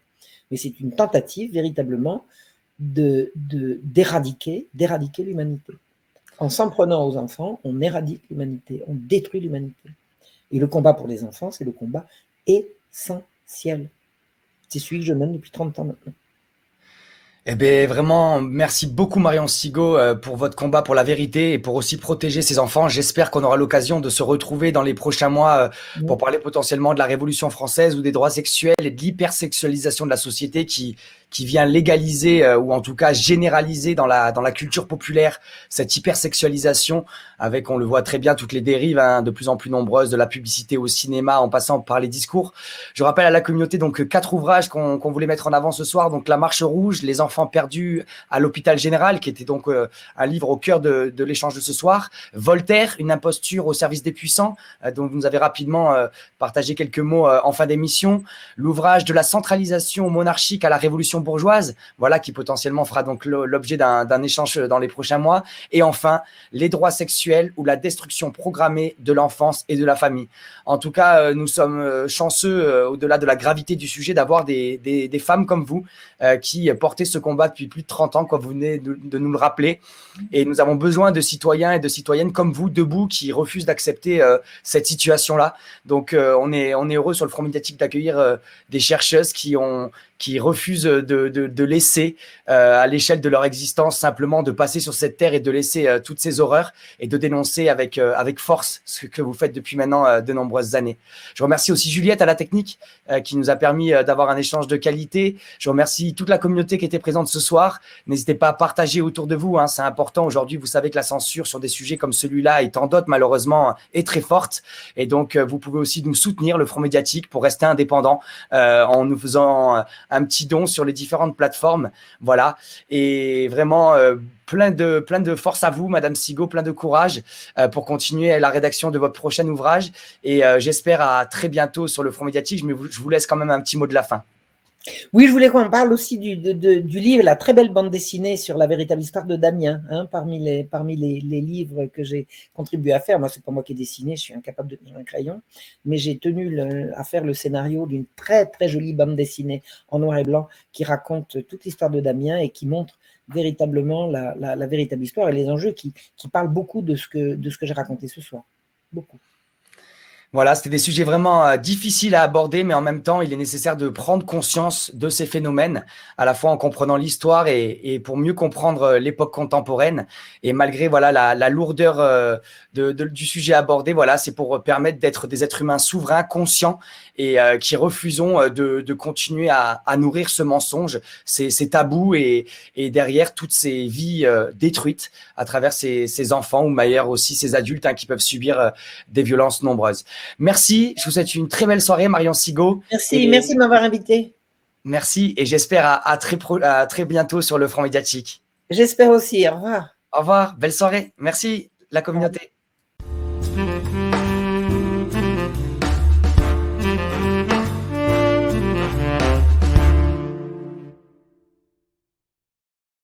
mais c'est une tentative véritablement d'éradiquer l'humanité. En s'en prenant aux enfants, on éradique l'humanité, on détruit l'humanité. Et le combat pour les enfants, c'est le combat essentiel. C'est celui que je mène depuis 30 ans maintenant. Eh bien, vraiment, merci beaucoup Marion Sigaud pour votre combat pour la vérité et pour aussi protéger ces enfants. J'espère qu'on aura l'occasion de se retrouver dans les prochains mois pour parler potentiellement de la Révolution française ou des droits sexuels et de l'hypersexualisation de la société qui vient légaliser ou en tout cas généraliser dans la culture populaire cette hypersexualisation avec, on le voit très bien, toutes les dérives de plus en plus nombreuses, de la publicité au cinéma en passant par les discours. Je rappelle à la communauté donc 4 ouvrages qu'on voulait mettre en avant ce soir. Donc La Marche Rouge, Les enfants perdus à l'hôpital général, qui était donc un livre au cœur de l'échange de ce soir. Voltaire, Une imposture au service des puissants, dont vous nous avez rapidement partagé quelques mots en fin d'émission. L'ouvrage De la centralisation monarchique à la révolution bourgeoise, voilà, qui potentiellement fera donc l'objet d'un échange dans les prochains mois. Et enfin, Les droits sexuels ou la destruction programmée de l'enfance et de la famille. En tout cas, nous sommes chanceux, au-delà de la gravité du sujet, d'avoir des femmes comme vous qui portaient ce combat depuis plus de 30 ans, comme vous venez de nous le rappeler. Et nous avons besoin de citoyens et de citoyennes comme vous, debout, qui refusent d'accepter cette situation-là. Donc, on est heureux sur le Front médiatique d'accueillir des chercheuses qui refusent de laisser à l'échelle de leur existence simplement de passer sur cette terre et de laisser toutes ces horreurs et de dénoncer avec force ce que vous faites depuis maintenant de nombreuses années. Je remercie aussi Juliette à la technique qui nous a permis d'avoir un échange de qualité. Je remercie toute la communauté qui était présente ce soir. N'hésitez pas à partager autour de vous, hein, c'est important. Aujourd'hui, vous savez que la censure sur des sujets comme celui-là et tant d'autres, malheureusement, est très forte. Et donc, vous pouvez aussi nous soutenir, le Front médiatique, pour rester indépendant en nous faisant un petit don sur les différentes plateformes. Voilà. Et vraiment, plein de force à vous, Madame Sigaud, plein de courage pour continuer la rédaction de votre prochain ouvrage. Et j'espère à très bientôt sur le Front médiatique. Je vous laisse quand même un petit mot de la fin. Oui, je voulais qu'on parle aussi du livre, la très belle bande dessinée sur la véritable histoire de Damien, hein, parmi les livres que j'ai contribué à faire. Moi, c'est pas moi qui ai dessiné, je suis incapable de tenir un crayon, mais j'ai tenu à faire le scénario d'une très très jolie bande dessinée en noir et blanc qui raconte toute l'histoire de Damien et qui montre véritablement la véritable histoire et les enjeux qui parlent beaucoup de ce que j'ai raconté ce soir. Beaucoup. Voilà, c'était des sujets vraiment difficiles à aborder, mais en même temps, il est nécessaire de prendre conscience de ces phénomènes, à la fois en comprenant l'histoire et pour mieux comprendre l'époque contemporaine. Et malgré voilà la lourdeur du sujet abordé, voilà, c'est pour permettre d'être des êtres humains souverains, conscients et qui refusons de continuer à nourrir ce mensonge, ces tabous et derrière toutes ces vies détruites à travers ces enfants ou d'ailleurs aussi ces adultes qui peuvent subir des violences nombreuses. Merci, je vous souhaite une très belle soirée, Marion Sigaud. Merci de m'avoir invité. Merci et j'espère à très bientôt sur le Front médiatique. J'espère aussi, au revoir. Au revoir, belle soirée. Merci, la communauté. Au revoir.